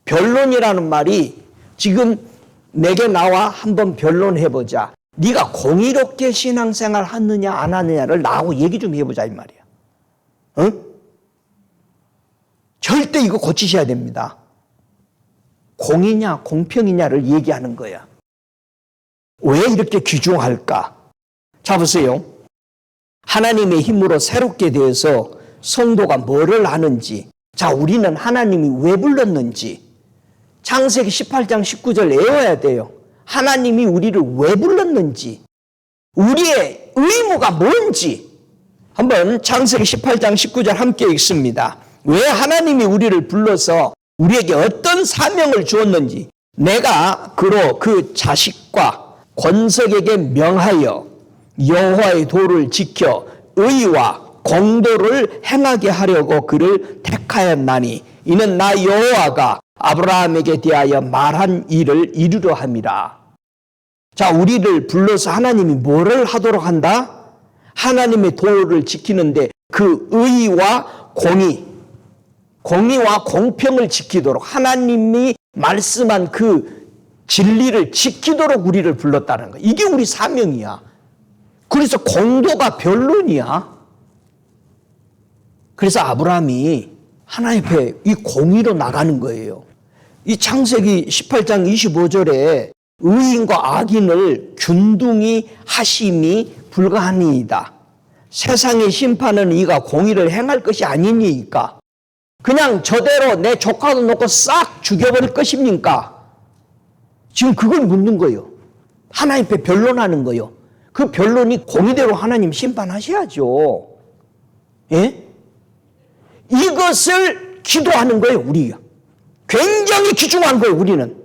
변론이라는 말이 지금 내게 나와 한번 변론해보자. 네가 공의롭게 신앙생활 하느냐 안 하느냐를 나하고 얘기 좀 해보자 이 말이야. 응? 절대 이거 고치셔야 됩니다. 공의냐 공평이냐를 얘기하는 거야. 왜 이렇게 귀중할까? 자 보세요. 하나님의 힘으로 새롭게 되어서 성도가 뭐를 하는지, 자 우리는 하나님이 왜 불렀는지 창세기 18장 19절 외워야 돼요. 하나님이 우리를 왜 불렀는지, 우리의 의무가 뭔지 한번 창세기 18장 19절 함께 읽습니다. 왜 하나님이 우리를 불러서 우리에게 어떤 사명을 주었는지, 내가 그로 그 자식과 권석에게 명하여 여호와의 도를 지켜 의와 공도를 행하게 하려고 그를 택하였나니 이는 나 여호와가 아브라함에게 대하여 말한 일을 이루려 함이라. 자, 우리를 불러서 하나님이 뭐를 하도록 한다? 하나님의 도를 지키는데 그 의와 공의와 공평을 지키도록 하나님이 말씀한 그 진리를 지키도록 우리를 불렀다는 거야. 이게 우리 사명이야. 그래서 공도가 변론이야. 그래서 아브라함이 하나님 앞에 이 공의로 나가는 거예요. 이 창세기 18장 25절에 의인과 악인을 균등히 하심이 불가하니이다. 세상의 심판은 이가 공의를 행할 것이 아니니까 그냥 저대로 내 조카도 놓고 싹 죽여버릴 것입니까? 지금 그걸 묻는 거예요. 하나님 앞에 변론하는 거예요. 그 변론이 공의대로 하나님 심판하셔야죠. 예? 이것을 기도하는 거예요, 우리가. 굉장히 귀중한 거예요, 우리는.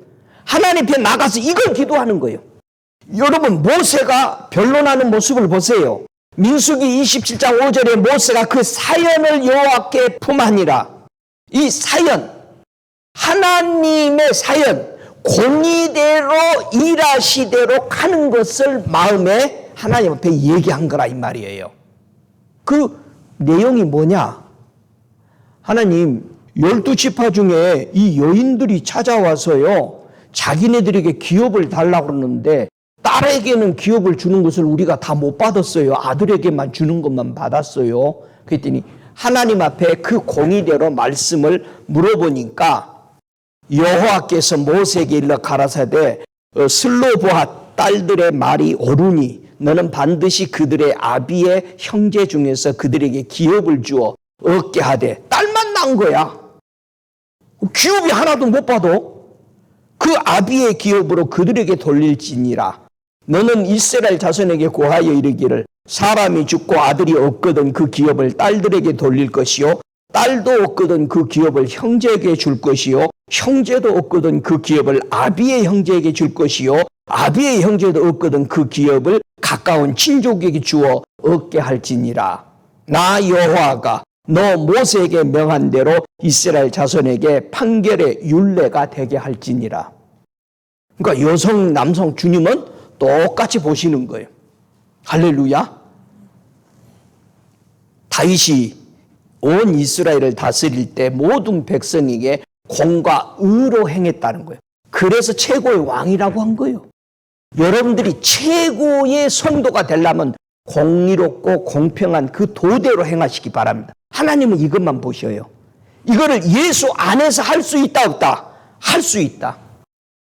하나님 앞에 나가서 이걸 기도하는 거예요. 여러분, 모세가 변론하는 모습을 보세요. 민수기 27장 5절에 모세가 그 사연을 여호와께 품하니라. 이 사연, 하나님의 사연, 공의대로 일하시대로 가는 것을 마음에 하나님 앞에 얘기한 거라 이 말이에요. 그 내용이 뭐냐? 하나님 12지파 중에 이 여인들이 찾아와서요, 자기네들에게 기업을 달라고 그러는데 딸에게는 기업을 주는 것을 우리가 다 못 받았어요. 아들에게만 주는 것만 받았어요. 그랬더니 하나님 앞에 그 공의대로 말씀을 물어보니까 여호와께서 모세에게 일러 가라사대 슬로보핫 딸들의 말이 옳으니 너는 반드시 그들의 아비의 형제 중에서 그들에게 기업을 주어 얻게 하되, 딸만 난 거야. 기업이 하나도 못 받아. 그 아비의 기업으로 그들에게 돌릴지니라. 너는 이스라엘 자손에게 고하여 이르기를 사람이 죽고 아들이 없거든 그 기업을 딸들에게 돌릴 것이요, 딸도 없거든 그 기업을 형제에게 줄 것이요, 형제도 없거든 그 기업을 아비의 형제에게 줄 것이요, 아비의 형제도 없거든 그 기업을 가까운 친족에게 주어 얻게 할지니라. 나 여호와가 너 모세에게 명한 대로 이스라엘 자손에게 판결의 율례가 되게 할지니라. 그러니까 여성, 남성 주님은 똑같이 보시는 거예요. 할렐루야. 다윗이 온 이스라엘을 다스릴 때 모든 백성에게 공과 의로 행했다는 거예요. 그래서 최고의 왕이라고 한 거예요. 여러분들이 최고의 성도가 되려면 공의롭고 공평한 그 도대로 행하시기 바랍니다. 하나님은 이것만 보셔요. 이거를 예수 안에서 할 수 있다 없다? 할 수 있다.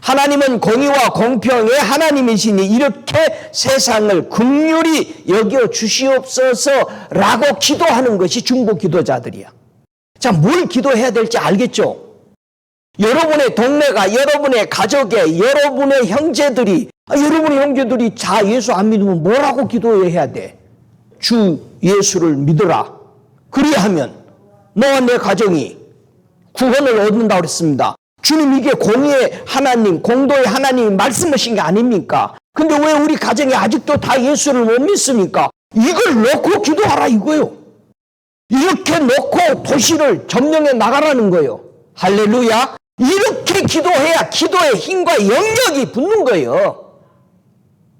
하나님은 공의와 공평의 하나님이시니 이렇게 세상을 긍휼히 여겨 주시옵소서라고 기도하는 것이 중보 기도자들이야. 자, 뭘 기도해야 될지 알겠죠? 여러분의 동네가, 여러분의 가족에, 여러분의 형제들이, 여러분의 형제들이 다 예수 안 믿으면 뭐라고 기도해야 돼? 주 예수를 믿어라. 그리하면 너와 내 가정이 구원을 얻는다고 그랬습니다. 주님, 이게 공의의 하나님, 공도의 하나님이 말씀하신 게 아닙니까? 근데 왜 우리 가정이 아직도 다 예수를 못 믿습니까? 이걸 놓고 기도하라 이거요. 이렇게 놓고 도시를 점령해 나가라는 거예요. 할렐루야. 이렇게 기도해야 기도의 힘과 영역이 붙는 거예요.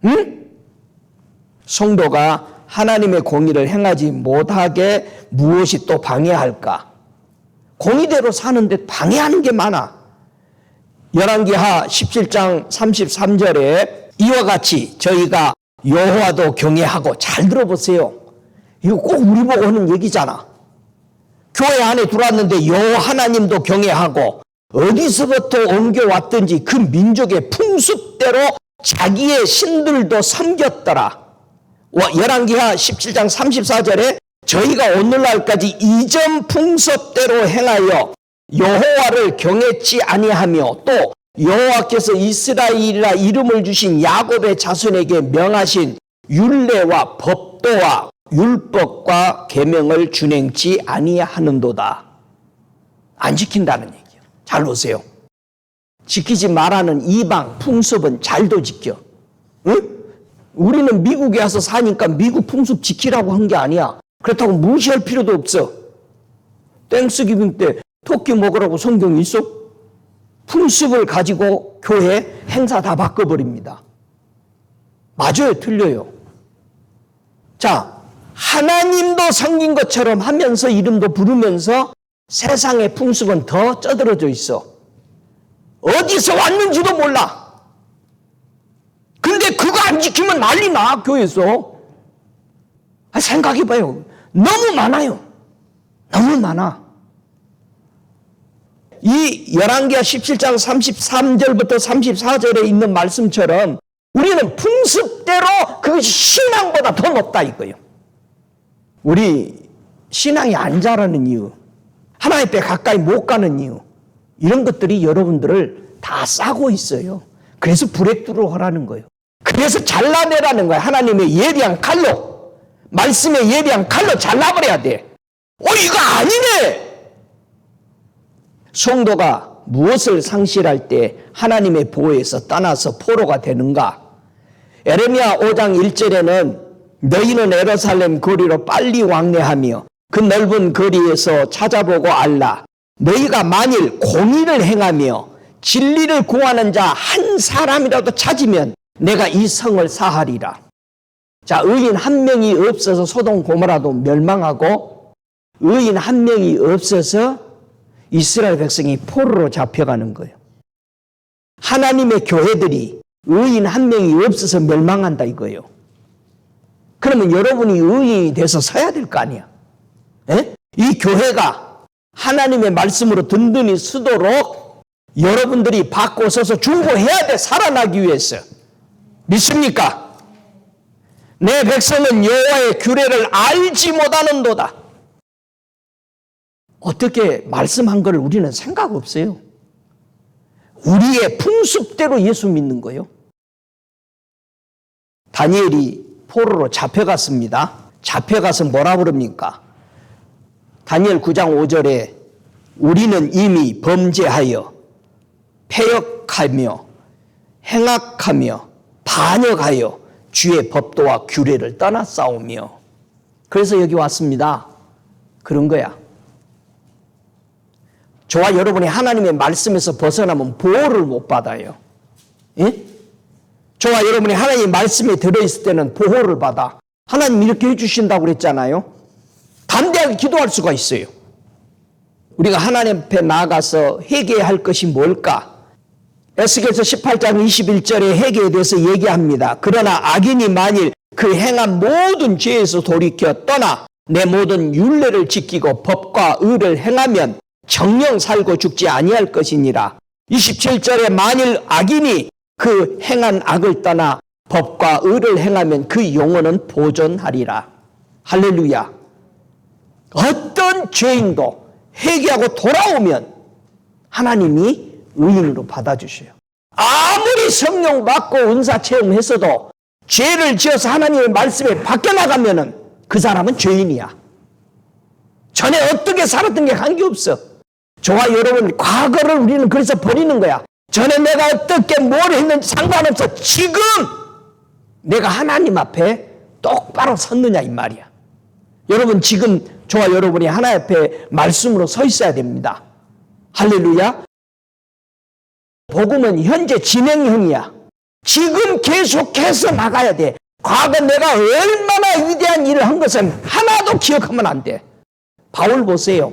응? 성도가 하나님의 공의를 행하지 못하게 무엇이 또 방해할까? 공의대로 사는데 방해하는 게 많아. 열왕기하 17장 33절에 이와 같이 저희가 여호와도 경외하고, 잘 들어보세요. 이거 꼭 우리 보고 하는 얘기잖아. 교회 안에 들어왔는데 여호와 하나님도 경외하고 어디서부터 옮겨왔든지 그 민족의 풍습대로 자기의 신들도 섬겼더라. 열왕기하 17장 34절에 저희가 오늘날까지 이전 풍습대로 행하여 여호와를 경외치 아니하며 또 여호와께서 이스라엘이라 이름을 주신 야곱의 자손에게 명하신 율례와 법도와 율법과 계명을 준행치 아니하는도다. 안 지킨다는 얘기예요. 잘 보세요. 지키지 말라는 이방 풍습은 잘도 지켜. 응? 우리는 미국에 와서 사니까 미국 풍습 지키라고 한 게 아니야. 그렇다고 무시할 필요도 없어. 땡스기빙 때 토끼 먹으라고 성경이 있어? 풍습을 가지고 교회 행사 다 바꿔버립니다. 맞아요, 틀려요? 자, 하나님도 섬긴 것처럼 하면서 이름도 부르면서 세상의 풍습은 더 쩌들어져 있어. 어디서 왔는지도 몰라. 근데 그거 안 지키면 난리 나, 교회에서. 생각해봐요. 너무 많아요. 너무 많아. 이 열왕기하 17장 33절부터 34절에 있는 말씀처럼 우리는 풍습대로 그것이 신앙보다 더 높다 이거예요. 우리 신앙이 안 자라는 이유, 하나님 앞에 가까이 못 가는 이유, 이런 것들이 여러분들을 다 싸고 있어요. 그래서 브레이크로 하라는 거예요. 그래서 잘라내라는 거예요. 하나님의 예리한 칼로, 말씀의 예리한 칼로 잘라버려야 돼. 이거 아니네. 성도가 무엇을 상실할 때 하나님의 보호에서 떠나서 포로가 되는가? 에레미야 5장 1절에는 너희는 예루살렘 거리로 빨리 왕래하며 그 넓은 거리에서 찾아보고 알라. 너희가 만일 공의를 행하며 진리를 구하는 자 한 사람이라도 찾으면 내가 이 성을 사하리라. 자, 의인 한 명이 없어서 소돔 고모라도 멸망하고 의인 한 명이 없어서 이스라엘 백성이 포로로 잡혀가는 거예요. 하나님의 교회들이 의인 한 명이 없어서 멸망한다 이거예요. 그러면 여러분이 의인이 돼서 서야 될 거 아니야. 에? 이 교회가 하나님의 말씀으로 든든히 서도록 여러분들이 받고 서서 중보해야 돼. 살아나기 위해서. 믿습니까? 내 백성은 여호와의 규례를 알지 못하는도다. 어떻게 말씀한 걸 우리는 생각 없어요. 우리의 풍습대로 예수 믿는 거예요. 다니엘이 포로로 잡혀갔습니다. 잡혀가서 뭐라 그럽니까? 다니엘 9장 5절에 우리는 이미 범죄하여 패역하며 행악하며 반역하여 주의 법도와 규례를 떠났사오며. 그래서 여기 왔습니다. 그런 거야. 저와 여러분이 하나님의 말씀에서 벗어나면 보호를 못 받아요. 예? 저와 여러분이 하나님의 말씀에 들어있을 때는 보호를 받아. 하나님 이렇게 해주신다고 그랬잖아요. 담대하게 기도할 수가 있어요. 우리가 하나님 앞에 나아가서 회개해야 할 것이 뭘까? 에스겔서 18장 21절에 회개에 대해서 얘기합니다. 그러나 악인이 만일 그 행한 모든 죄에서 돌이켜 떠나 내 모든 율례를 지키고 법과 의를 행하면 정령 살고 죽지 아니할 것이니라. 27절에 만일 악인이 그 행한 악을 떠나 법과 의를 행하면 그 영혼은 보존하리라. 할렐루야. 어떤 죄인도 회개하고 돌아오면 하나님이 의인으로 받아주셔요. 아무리 성령 받고 은사 체험했어도 죄를 지어서 하나님의 말씀에 바뀌어나가면 그 사람은 죄인이야. 전에 어떻게 살았던 게 관계없어. 저와 여러분 과거를 우리는 그래서 버리는 거야. 전에 내가 어떻게 뭘 했는지 상관없어. 지금 내가 하나님 앞에 똑바로 섰느냐 이 말이야. 여러분 지금 저와 여러분이 하나님 앞에 말씀으로 서 있어야 됩니다. 할렐루야. 복음은 현재 진행형이야. 지금 계속해서 나가야 돼. 과거 내가 얼마나 위대한 일을 한 것은 하나도 기억하면 안 돼. 바울 보세요.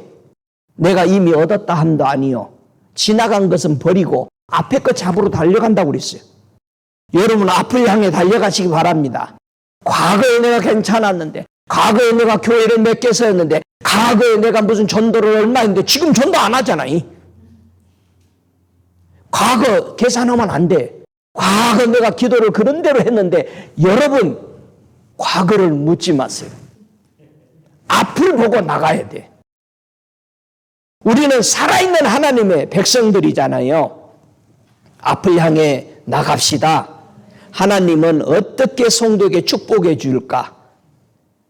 내가 이미 얻었다 함도 아니요 지나간 것은 버리고 앞에 거 잡으러 달려간다고 그랬어요. 여러분 앞을 향해 달려가시기 바랍니다. 과거에 내가 괜찮았는데, 과거에 내가 교회를 몇 개 세웠는데, 과거에 내가 무슨 전도를 얼마 했는데 지금 전도 안 하잖아. 과거 계산하면 안 돼. 과거 내가 기도를 그런 대로 했는데 여러분 과거를 묻지 마세요. 앞을 보고 나가야 돼. 우리는 살아있는 하나님의 백성들이잖아요. 앞을 향해 나갑시다. 하나님은 어떻게 성도에게 축복해 줄까?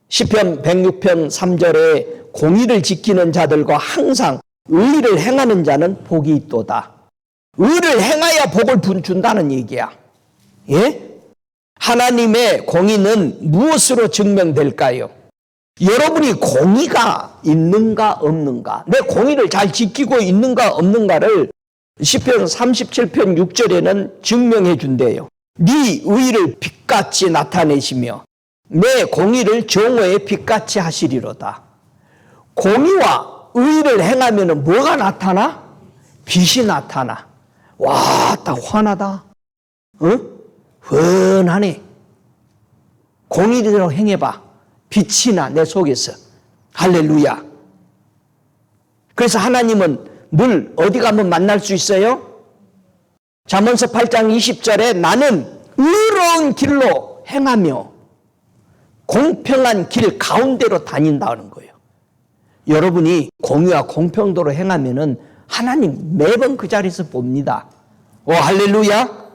시편 106편 3절에 공의를 지키는 자들과 항상 의를 행하는 자는 복이 있도다. 의를 행하여 복을 준다는 얘기야. 예? 하나님의 공의는 무엇으로 증명될까요? 여러분이 공의가 있는가 없는가, 내 공의를 잘 지키고 있는가 없는가를 시편 37편 6절에는 증명해 준대요. 네 의를 빛같이 나타내시며 내 공의를 정오의 빛같이 하시리로다. 공의와 의를 행하면 뭐가 나타나? 빛이 나타나. 와, 딱 환하다. 훤하네. 공의대로 행해봐. 빛이 나, 내 속에서. 할렐루야. 그래서 하나님은 늘 어디 가면 만날 수 있어요? 잠언서 8장 20절에 나는 의로운 길로 행하며 공평한 길 가운데로 다닌다는 거예요. 여러분이 공의와 공평도로 행하면은 하나님 매번 그 자리에서 봅니다. 오, 할렐루야.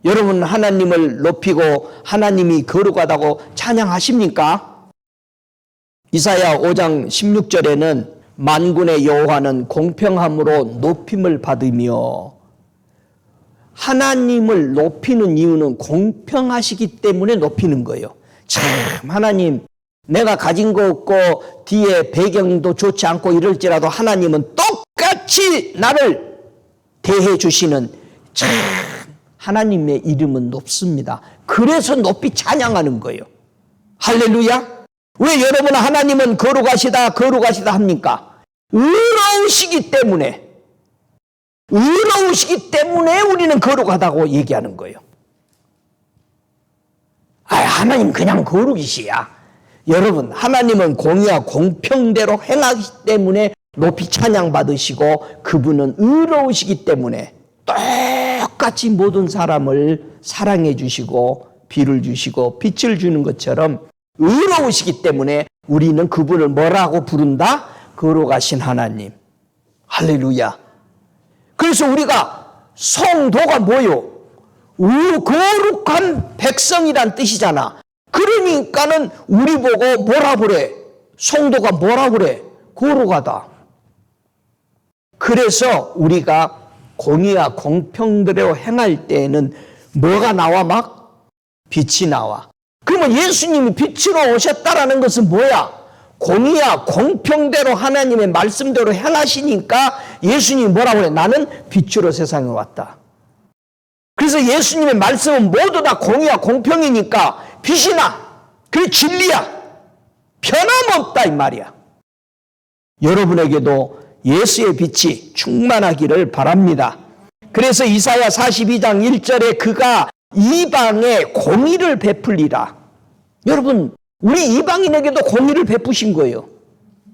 여러분 하나님을 높이고 하나님이 거룩하다고 찬양하십니까? 이사야 5장 16절에는 만군의 여호와는 공평함으로 높임을 받으며, 하나님을 높이는 이유는 공평하시기 때문에 높이는 거예요. 참 하나님, 내가 가진 거 없고 뒤에 배경도 좋지 않고 이럴지라도 하나님은 똑같이 아들같이 나를 대해 주시는 참 하나님의 이름은 높습니다. 그래서 높이 찬양하는 거예요. 할렐루야. 왜 여러분 하나님은 거룩하시다 거룩하시다 합니까? 의로우시기 때문에 우리는 거룩하다고 얘기하는 거예요. 하나님 그냥 거룩이시야. 여러분 하나님은 공의와 공평대로 행하기 때문에 높이 찬양받으시고 그분은 의로우시기 때문에 똑같이 모든 사람을 사랑해 주시고 비를 주시고 빛을 주는 것처럼 의로우시기 때문에 우리는 그분을 뭐라고 부른다? 거룩하신 하나님. 할렐루야. 그래서 우리가 성도가 뭐요? 거룩한 백성이란 뜻이잖아. 그러니까는 우리 보고 뭐라 그래? 성도가 뭐라 그래? 거룩하다. 그래서 우리가 공의와 공평대로 행할 때에는 뭐가 나와? 막 빛이 나와. 그러면 예수님이 빛으로 오셨다라는 것은 뭐야? 공의와 공평대로 하나님의 말씀대로 행하시니까 예수님이 뭐라고 그래? 나는 빛으로 세상에 왔다. 그래서 예수님의 말씀은 모두 다 공의와 공평이니까 빛이 나. 그게 진리야. 변함없다 이 말이야. 여러분에게도 예수의 빛이 충만하기를 바랍니다. 그래서 이사야 42장 1절에 그가 이방에 공의를 베풀리라. 여러분 우리 이방인에게도 공의를 베푸신 거예요.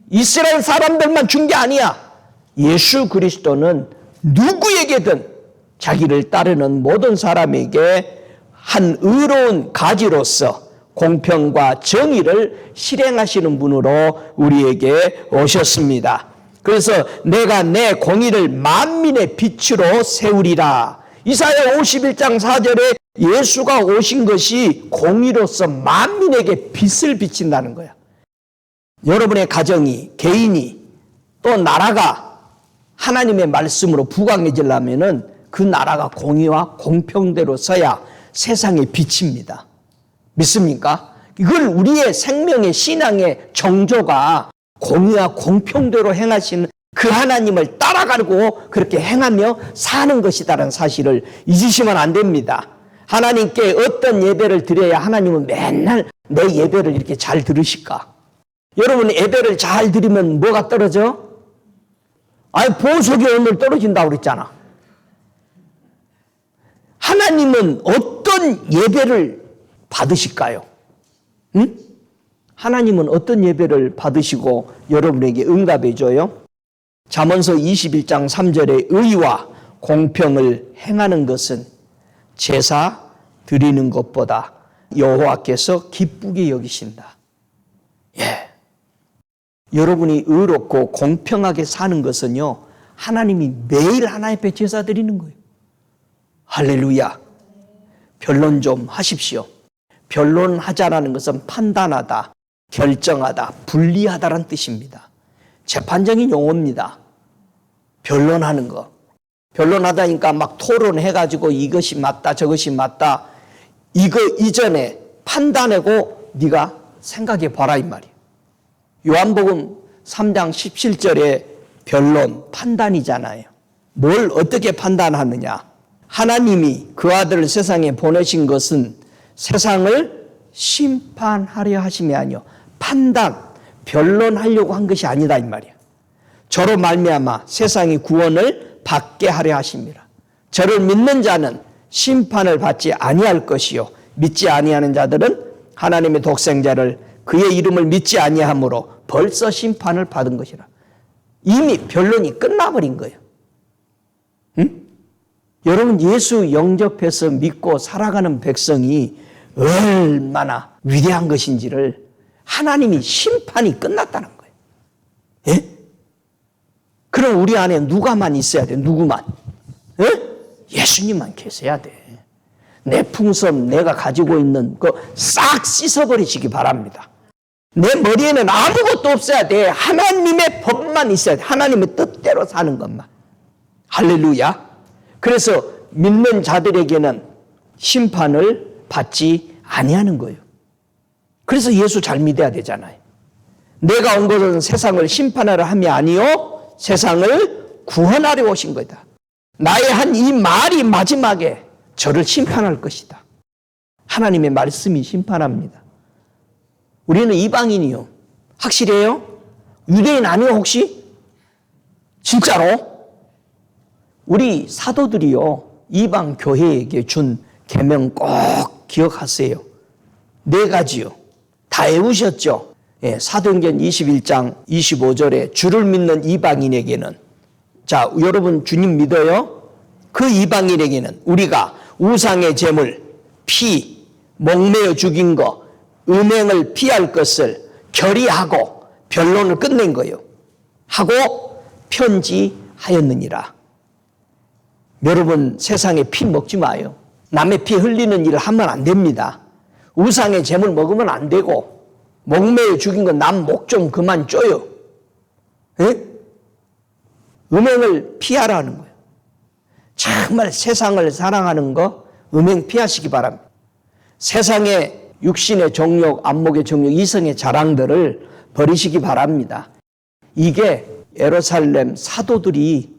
이스라엘 사람들만 준 게 아니야. 예수 그리스도는 누구에게든 자기를 따르는 모든 사람에게 한 의로운 가지로서 공평과 정의를 실행하시는 분으로 우리에게 오셨습니다. 그래서 내가 내 공의를 만민의 빛으로 세우리라. 이사야 51장 4절에 예수가 오신 것이 공의로서 만민에게 빛을 비친다는 거야. 여러분의 가정이, 개인이, 또 나라가 하나님의 말씀으로 부강해지려면은 그 나라가 공의와 공평대로 서야 세상의 빛입니다. 믿습니까? 이걸 우리의 생명의 신앙의 정조가 공의와 공평대로 행하시는 그 하나님을 따라가고 그렇게 행하며 사는 것이다라는 사실을 잊으시면 안 됩니다. 하나님께 어떤 예배를 드려야 하나님은 맨날 내 예배를 이렇게 잘 들으실까? 여러분 예배를 잘 드리면 뭐가 떨어져? 보석이 오늘 떨어진다고 그랬잖아. 하나님은 어떤 예배를 받으실까요? 응? 하나님은 어떤 예배를 받으시고 여러분에게 응답해 줘요? 잠언서 21장 3절에 의와 공평을 행하는 것은 제사 드리는 것보다 여호와께서 기쁘게 여기신다. 예. 여러분이 의롭고 공평하게 사는 것은요, 하나님이 매일 하나님 앞에 제사 드리는 거예요. 할렐루야. 변론 좀 하십시오. 변론하자라는 것은 판단하다, 결정하다, 분리하다라는 뜻입니다. 재판적인 용어입니다. 변론하는 거. 변론하다니까 막 토론해가지고 이것이 맞다, 저것이 맞다. 이거 이전에 판단하고 네가 생각해 봐라 이 말이에요. 요한복음 3장 17절에 변론, 판단이잖아요. 뭘 어떻게 판단하느냐. 하나님이 그 아들을 세상에 보내신 것은 세상을 심판하려 하심이 아니요 판단, 변론하려고 한 것이 아니다 이 말이야. 저로 말미암아 세상이 구원을 받게 하려 하심이라. 저를 믿는 자는 심판을 받지 아니할 것이요 믿지 아니하는 자들은 하나님의 독생자를 그의 이름을 믿지 아니하므로 벌써 심판을 받은 것이라. 이미 변론이 끝나버린 거예요. 응? 여러분 예수 영접해서 믿고 살아가는 백성이 얼마나 위대한 것인지를 하나님이 심판이 끝났다는 거예요. 예? 그럼 우리 안에 누가만 있어야 돼? 누구만? 예? 예수님만 계셔야 돼. 내 풍선 내가 가지고 있는 거 싹 씻어버리시기 바랍니다. 내 머리에는 아무것도 없어야 돼. 하나님의 법만 있어야 돼. 하나님의 뜻대로 사는 것만. 할렐루야. 그래서 믿는 자들에게는 심판을 받지 아니하는 거예요. 그래서 예수 잘 믿어야 되잖아요. 내가 온 것은 세상을 심판하려 함이 아니요 세상을 구원하려 오신 거다. 나의 한 이 말이 마지막에 저를 심판할 것이다. 하나님의 말씀이 심판합니다. 우리는 이방인이요. 확실해요? 유대인 아니요 혹시? 진짜로? 우리 사도들이요. 이방 교회에게 준 계명 꼭 기억하세요. 4가지요. 다 외우셨죠? 예, 사도행전 21장 25절에 주를 믿는 이방인에게는, 자, 여러분 주님 믿어요? 그 이방인에게는 우리가 우상의 제물, 피, 목매어 죽인 거, 음행을 피할 것을 결의하고 변론을 끝낸 거예요. 하고 편지하였느니라. 여러분 세상에 피 먹지 마요. 남의 피 흘리는 일을 하면 안 됩니다. 우상의 제물 먹으면 안 되고, 목매어 죽인 거 남 목 좀 그만 쪼요. 예? 음행을 피하라는 거예요. 정말 세상을 사랑하는 거 음행 피하시기 바랍니다. 세상의 육신의 정욕, 안목의 정욕, 이성의 자랑들을 버리시기 바랍니다. 이게 예루살렘 사도들이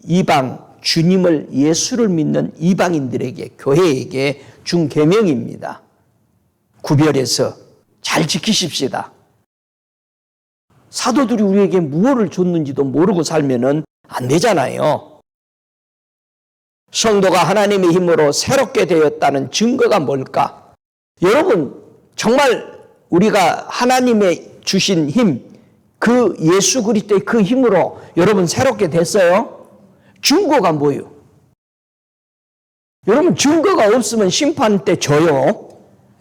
이방 주님을 예수를 믿는 이방인들에게, 교회에게 준 계명입니다. 구별해서 잘 지키십시다. 사도들이 우리에게 무엇을 줬는지도 모르고 살면은 안 되잖아요. 성도가 하나님의 힘으로 새롭게 되었다는 증거가 뭘까? 여러분, 정말 우리가 하나님의 주신 힘, 그 예수 그리스도의 그 힘으로 여러분 새롭게 됐어요? 증거가 뭐예요? 여러분, 증거가 없으면 심판 때 져요.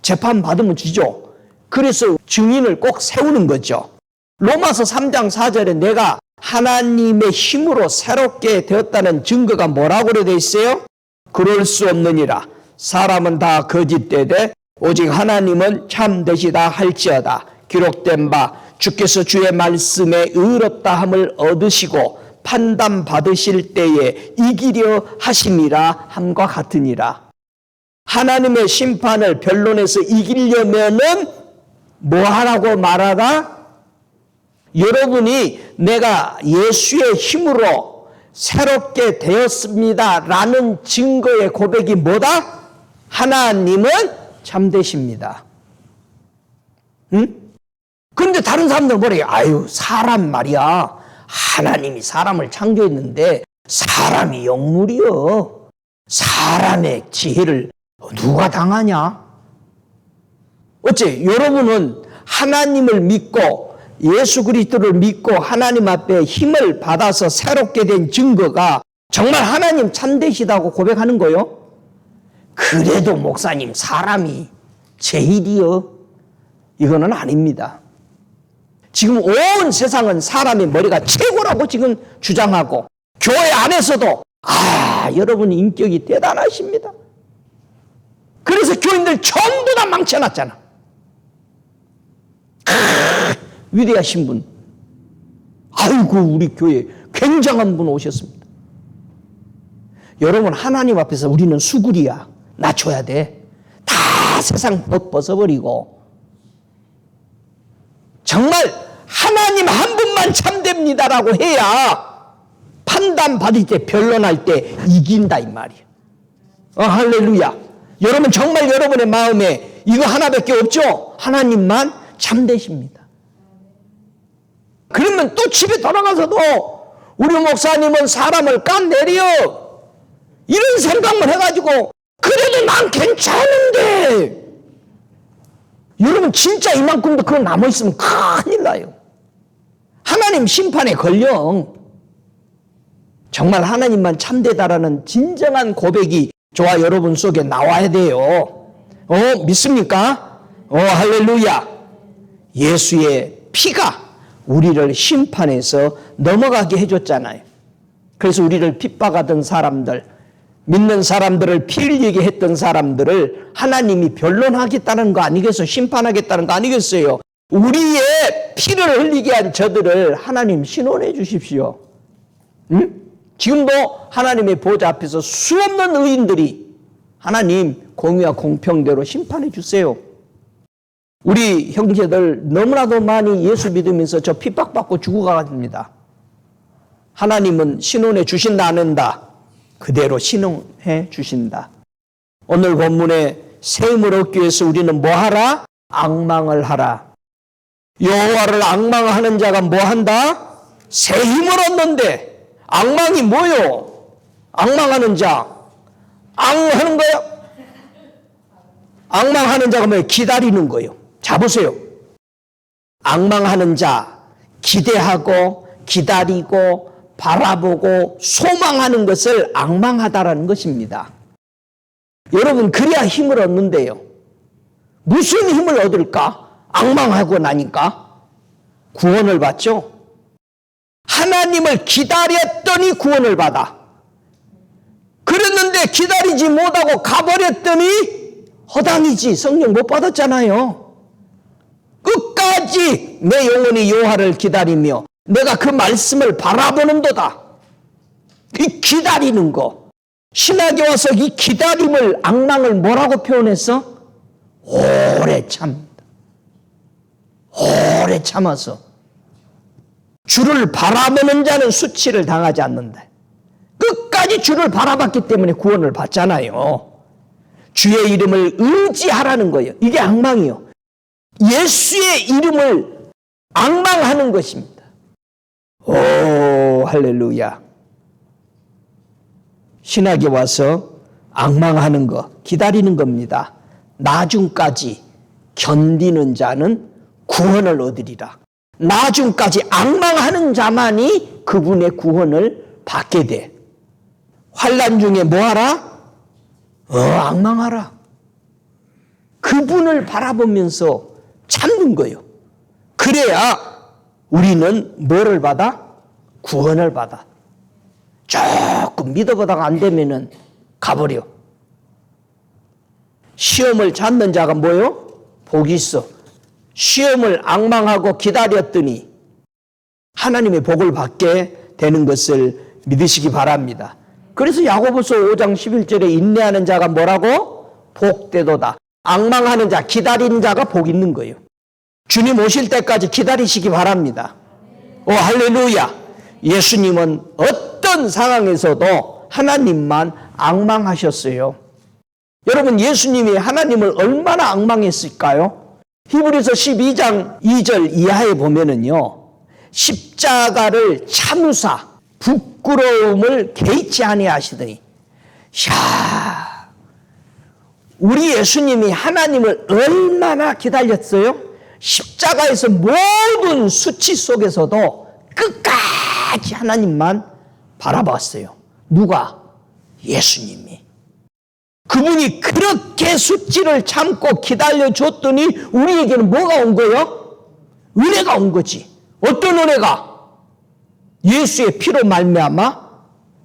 재판 받으면 지죠. 그래서 증인을 꼭 세우는 거죠. 로마서 3장 4절에 내가 하나님의 힘으로 새롭게 되었다는 증거가 뭐라고 되어 있어요? 그럴 수 없느니라. 사람은 다 거짓되되 오직 하나님은 참되시다 할지어다. 기록된 바 주께서 주의 말씀에 의롭다함을 얻으시고 판단 받으실 때에 이기려 하심이라 함과 같으니라. 하나님의 심판을 변론에서 이기려면은 뭐 하라고 말하라? 여러분이 내가 예수의 힘으로 새롭게 되었습니다 라는 증거의 고백이 뭐다? 하나님은 참되십니다. 응? 그런데 다른 사람들은 뭐래요? 아유, 사람 말이야. 하나님이 사람을 창조했는데 사람이 영물이요. 사람의 지혜를 누가 당하냐? 어째 여러분은 하나님을 믿고 예수 그리스도를 믿고 하나님 앞에 힘을 받아서 새롭게 된 증거가 정말 하나님 참되시다고 고백하는 거요? 그래도 목사님 사람이 제일이요? 이거는 아닙니다. 지금 온 세상은 사람의 머리가 최고라고 지금 주장하고 교회 안에서도 여러분 인격이 대단하십니다. 그래서 교인들 전부 다 망쳐놨잖아. 위대하신 분. 아이고 우리 교회 굉장한 분 오셨습니다. 여러분 하나님 앞에서 우리는 수구리야. 낮춰야 돼. 다 세상 벗 벗어버리고 정말 하나님 한 분만 참됩니다라고 해야 판단 받을 때 변론할 때 이긴다 이 말이야. 할렐루야. 여러분 정말 여러분의 마음에 이거 하나밖에 없죠? 하나님만 참되십니다. 그러면 또 집에 돌아가서도 우리 목사님은 사람을 깐내려 이런 생각만 해가지고 그래도 난 괜찮은데 여러분 진짜 이만큼도 그거 남아있으면 큰일 나요. 하나님 심판에 걸려. 정말 하나님만 참되다라는 진정한 고백이 저와 여러분 속에 나와야 돼요. 믿습니까? 할렐루야. 예수의 피가 우리를 심판해서 넘어가게 해줬잖아요. 그래서 우리를 핍박하던 사람들, 믿는 사람들을 피 흘리게 했던 사람들을 하나님이 변론하겠다는 거 아니겠어요? 심판하겠다는 거 아니겠어요? 우리의 피를 흘리게 한 저들을 하나님 신원해 주십시오. 응? 지금도 하나님의 보좌 앞에서 수없는 의인들이 하나님 공의와 공평대로 심판해 주세요. 우리 형제들 너무나도 많이 예수 믿으면서 저 핍박받고 죽어갑니다. 하나님은 신원해 주신다 안 한다? 그대로 신원해 주신다. 오늘 본문에 새 힘을 얻기 위해서 우리는 뭐 하라? 앙망을 하라. 여호와를 앙망하는 자가 뭐 한다? 새 힘을 얻는데 앙망이 뭐요? 앙망하는 자. 앙하는 거야? 앙망하는 자가 뭐예요? 기다리는 거예요. 자 보세요. 앙망하는 자, 기대하고 기다리고 바라보고 소망하는 것을 앙망하다라는 것입니다. 여러분 그래야 힘을 얻는데요. 무슨 힘을 얻을까? 앙망하고 나니까 구원을 받죠. 하나님을 기다렸더니 구원을 받아. 그랬는데 기다리지 못하고 가버렸더니 허당이지. 성령 못 받았잖아요. 끝까지 내 영혼이 여호와를 기다리며 내가 그 말씀을 바라보는도다. 이 기다리는 거. 신학에 와서 이 기다림을 앙망을 뭐라고 표현했어? 오래 참다. 오래 참아서. 주를 바라보는 자는 수치를 당하지 않는다. 끝까지 주를 바라봤기 때문에 구원을 받잖아요. 주의 이름을 의지하라는 거예요. 이게 앙망이요. 예수의 이름을 앙망하는 것입니다. 오, 할렐루야. 신학에 와서 앙망하는 거, 기다리는 겁니다. 나중까지 견디는 자는 구원을 얻으리라. 나중까지 앙망하는 자만이 그분의 구원을 받게 돼. 환난 중에 뭐하라? 앙망하라. 그분을 바라보면서 참는 거예요. 그래야 우리는 뭐를 받아? 구원을 받아. 조금 믿어보다가 안 되면은 가버려. 시험을 찾는 자가 뭐요? 복이 있어. 시험을 앙망하고 기다렸더니 하나님의 복을 받게 되는 것을 믿으시기 바랍니다. 그래서 야고보서 5장 11절에 인내하는 자가 뭐라고? 복되도다. 앙망하는 자, 기다리는 자가 복 있는 거예요. 주님 오실 때까지 기다리시기 바랍니다. 오, 할렐루야. 예수님은 어떤 상황에서도 하나님만 앙망하셨어요. 여러분, 예수님이 하나님을 얼마나 앙망했을까요? 히브리서 12장 2절 이하에 보면은요, 십자가를 참으사 부끄러움을 개의치 아니하시더니, 야, 우리 예수님이 하나님을 얼마나 기다렸어요? 십자가에서 모든 수치 속에서도 끝까지 하나님만 바라봤어요. 누가? 예수님이. 그분이 그렇게 수치를 참고 기다려줬더니 우리에게는 뭐가 온 거예요? 은혜가 온 거지. 어떤 은혜가? 예수의 피로 말미암아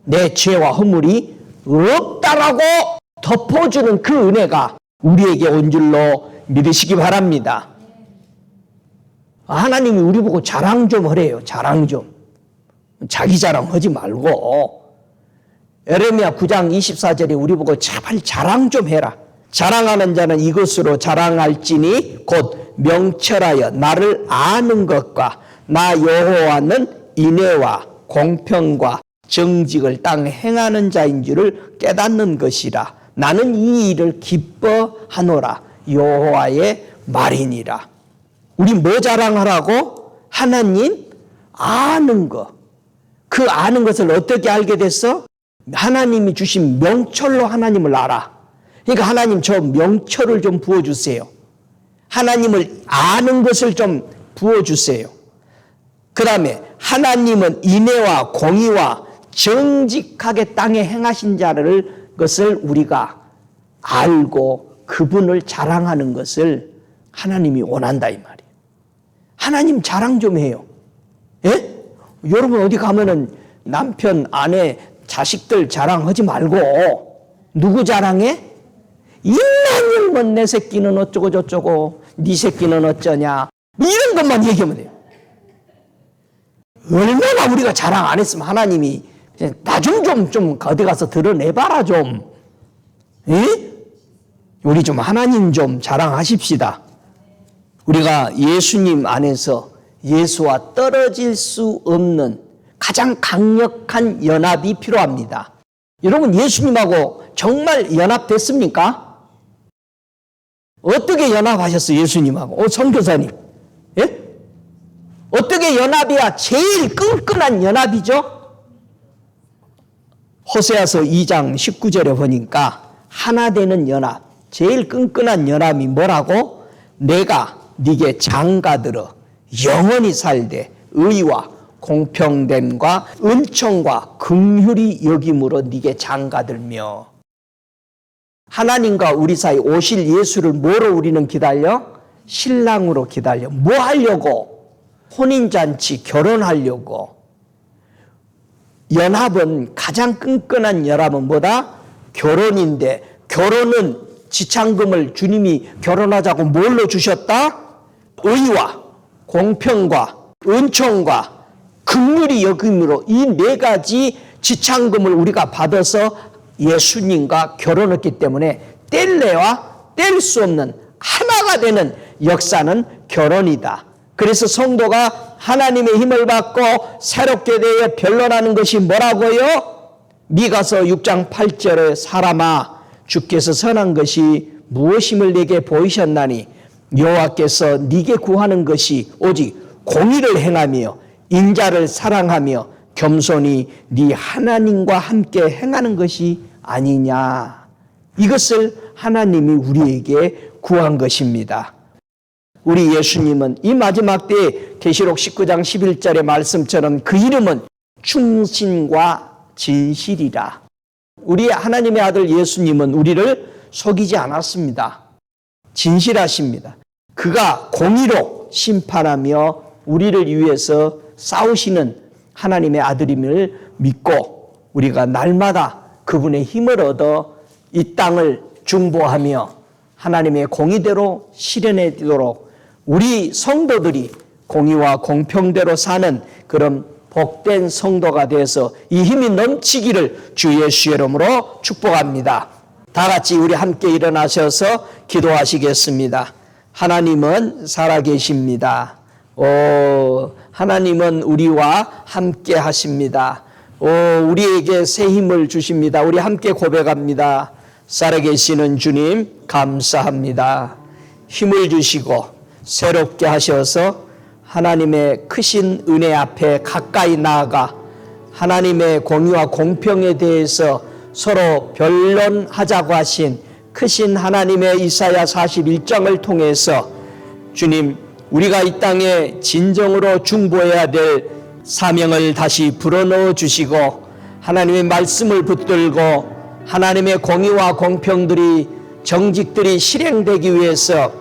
내 죄와 허물이 없다라고 덮어주는 그 은혜가 우리에게 온 줄로 믿으시기 바랍니다. 하나님이 우리 보고 자랑 좀 하래요. 자랑 좀. 자기 자랑하지 말고 에레미야 9장 24절에 우리 보고 제발 자랑 좀 해라. 자랑하는 자는 이것으로 자랑할지니 곧 명철하여 나를 아는 것과 나 여호와는 인애와 공평과 정직을 땅에 행하는 자인 줄을 깨닫는 것이라. 나는 이 일을 기뻐하노라. 여호와의 말이니라. 우리 뭐 자랑하라고? 하나님 아는 것. 그 아는 것을 어떻게 알게 됐어? 하나님이 주신 명철로 하나님을 알아. 그러니까 하나님 저 명철을 좀 부어주세요. 하나님을 아는 것을 좀 부어주세요. 그 다음에 하나님은 인애와 공의와 정직하게 땅에 행하신 자를 것을 우리가 알고 그분을 자랑하는 것을 하나님이 원한다 이 말이에요. 하나님 자랑 좀 해요. 예? 여러분 어디 가면은 남편, 아내, 자식들 자랑하지 말고 누구 자랑해? 인간일만 내 새끼는 어쩌고 저쩌고 네 새끼는 어쩌냐 이런 것만 얘기하면 돼요. 얼마나 우리가 자랑 안 했으면 하나님이 나중 좀 어디 가서 드러내봐라 좀. 에? 우리 좀 하나님 좀 자랑하십시다. 우리가 예수님 안에서 예수와 떨어질 수 없는 가장 강력한 연합이 필요합니다. 여러분, 예수님하고 정말 연합됐습니까? 어떻게 연합하셨어요, 예수님하고? 선교사님. 예? 어떻게 연합이야? 제일 끈끈한 연합이죠? 호세아서 2장 19절에 보니까 하나 되는 연합, 제일 끈끈한 연합이 뭐라고? 내가 네게 장가들어 영원히 살되 의와 공평됨과 은총과 긍휼이 여김으로 네게 장가들며. 하나님과 우리 사이 오실 예수를 뭐로 우리는 기다려? 신랑으로 기다려. 뭐 하려고? 혼인잔치, 결혼하려고. 연합은, 가장 끈끈한 연합은 뭐다? 결혼인데, 결혼은 지창금을 주님이 결혼하자고 뭘로 주셨다? 의와 공평과 은총과 긍휼이 여김으로, 이 네 가지 지창금을 우리가 받아서 예수님과 결혼했기 때문에 뗄래야 뗄 수 없는 하나가 되는 역사는 결혼이다. 그래서 성도가 하나님의 힘을 받고 새롭게 되어 변론하는 것이 뭐라고요? 미가서 6장 8절에 사람아, 주께서 선한 것이 무엇임을 네게 보이셨나니 여호와께서 네게 구하는 것이 오직 공의를 행하며 인자를 사랑하며 겸손히 네 하나님과 함께 행하는 것이 아니냐. 이것을 하나님이 우리에게 구한 것입니다. 우리 예수님은 이 마지막 때에 계시록 19장 11절의 말씀처럼 그 이름은 충신과 진실이라. 우리 하나님의 아들 예수님은 우리를 속이지 않았습니다. 진실하십니다. 그가 공의로 심판하며 우리를 위해서 싸우시는 하나님의 아들임을 믿고 우리가 날마다 그분의 힘을 얻어 이 땅을 중보하며 하나님의 공의대로 실현하도록 우리 성도들이 공의와 공평대로 사는 그런 복된 성도가 되어서 이 힘이 넘치기를 주 예수의 이름으로 축복합니다. 다 같이 우리 함께 일어나셔서 기도하시겠습니다. 하나님은 살아계십니다. 하나님은 우리와 함께 하십니다. 우리에게 새 힘을 주십니다. 우리 함께 고백합니다. 살아계시는 주님 감사합니다. 힘을 주시고 새롭게 하셔서 하나님의 크신 은혜 앞에 가까이 나아가 하나님의 공의와 공평에 대해서 서로 변론하자고 하신 크신 하나님의 이사야 41장을 통해서 주님, 우리가 이 땅에 진정으로 중보해야 될 사명을 다시 불어넣어 주시고 하나님의 말씀을 붙들고 하나님의 공의와 공평들이 정직들이 실행되기 위해서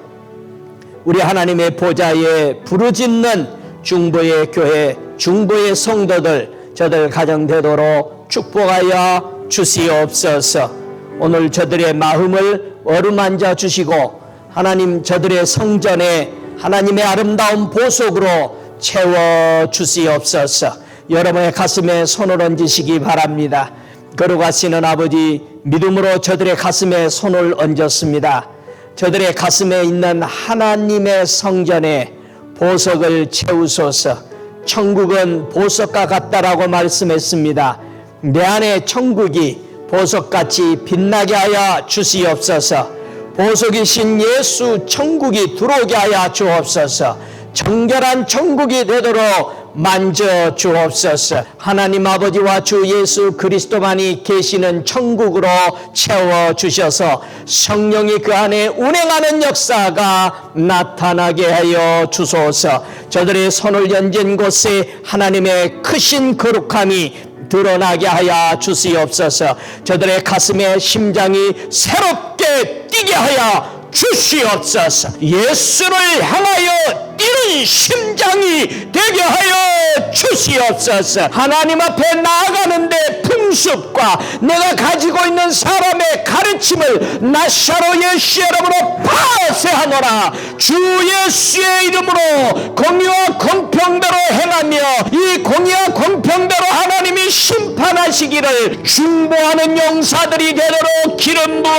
우리 하나님의 보좌에 부르짖는 중보의 교회, 중보의 성도들, 저들 가정되도록 축복하여 주시옵소서. 오늘 저들의 마음을 어루만져 주시고 하나님 저들의 성전에 하나님의 아름다운 보석으로 채워 주시옵소서. 여러분의 가슴에 손을 얹으시기 바랍니다. 걸어가시는 아버지, 믿음으로 저들의 가슴에 손을 얹었습니다. 저들의 가슴에 있는 하나님의 성전에 보석을 채우소서. 천국은 보석과 같다라고 말씀했습니다. 내 안에 천국이 보석같이 빛나게 하여 주시옵소서. 보석이신 예수 천국이 들어오게 하여 주옵소서. 정결한 천국이 되도록 만져 주옵소서. 하나님 아버지와 주 예수 그리스도만이 계시는 천국으로 채워 주셔서 성령이 그 안에 운행하는 역사가 나타나게 하여 주소서. 저들의 손을 얹은 곳에 하나님의 크신 거룩함이 드러나게 하여 주시옵소서. 저들의 가슴에 심장이 새롭게 뛰게 하여 주시옵소서. 예수를 향하여 뛰는 심장이 되게 하여 주시옵소서. 하나님 앞에 나아가는데 풍습과 내가 가지고 있는 사람의 가르침을 나사로 예수의 이름으로 파쇄하노라. 주 예수의 이름으로 공의와 공평대로 행하며 이 공의와 공평대로 하나님이 심판하시기를 중보하는 용사들이 되도록 기름 부어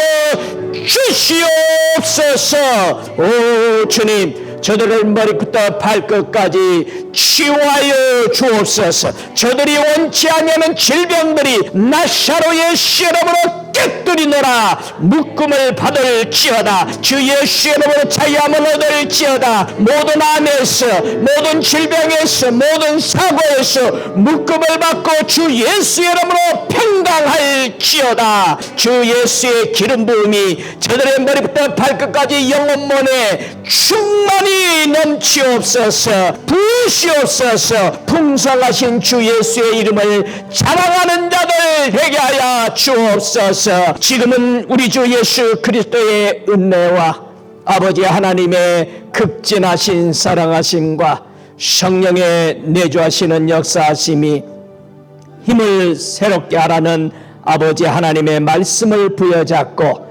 주시옵소서. 오 주님, 저들을 머리부터 발끝까지 치유하여 주옵소서. 저들이 원치 아니하는 질병들이 나사로 예수 이름으로 깨뜨리노라. 묶음을 받을지어다. 주 예수 이름으로 자유함을 얻을지어다. 모든 암에서, 모든 질병에서, 모든 사고에서 묶음을 받고 주 예수 이름으로 평강할지어다. 주 예수의 기름 부음이 저들의 머리부터 발끝까지 영혼몬에 충만히 넘치옵소서. 부으시옵소서. 풍성하신 주 예수의 이름을 자랑하는 자들 되게 하여 주옵소서. 지금은 우리 주 예수 그리스도의 은혜와 아버지 하나님의 극진하신 사랑하심과 성령의 내주하시는 역사하심이 힘을 새롭게 하라는 아버지 하나님의 말씀을 부여잡고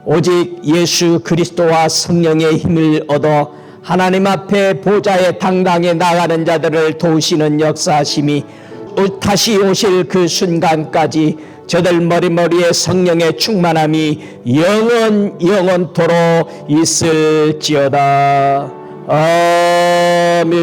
오직 예수 그리스도와 성령의 힘을 얻어 하나님 앞에 보좌에 당당히 나가는 자들을 도우시는 역사하심이 다시 오실 그 순간까지 저들 머리머리에 성령의 충만함이 영원토록 있을지어다. 아멘.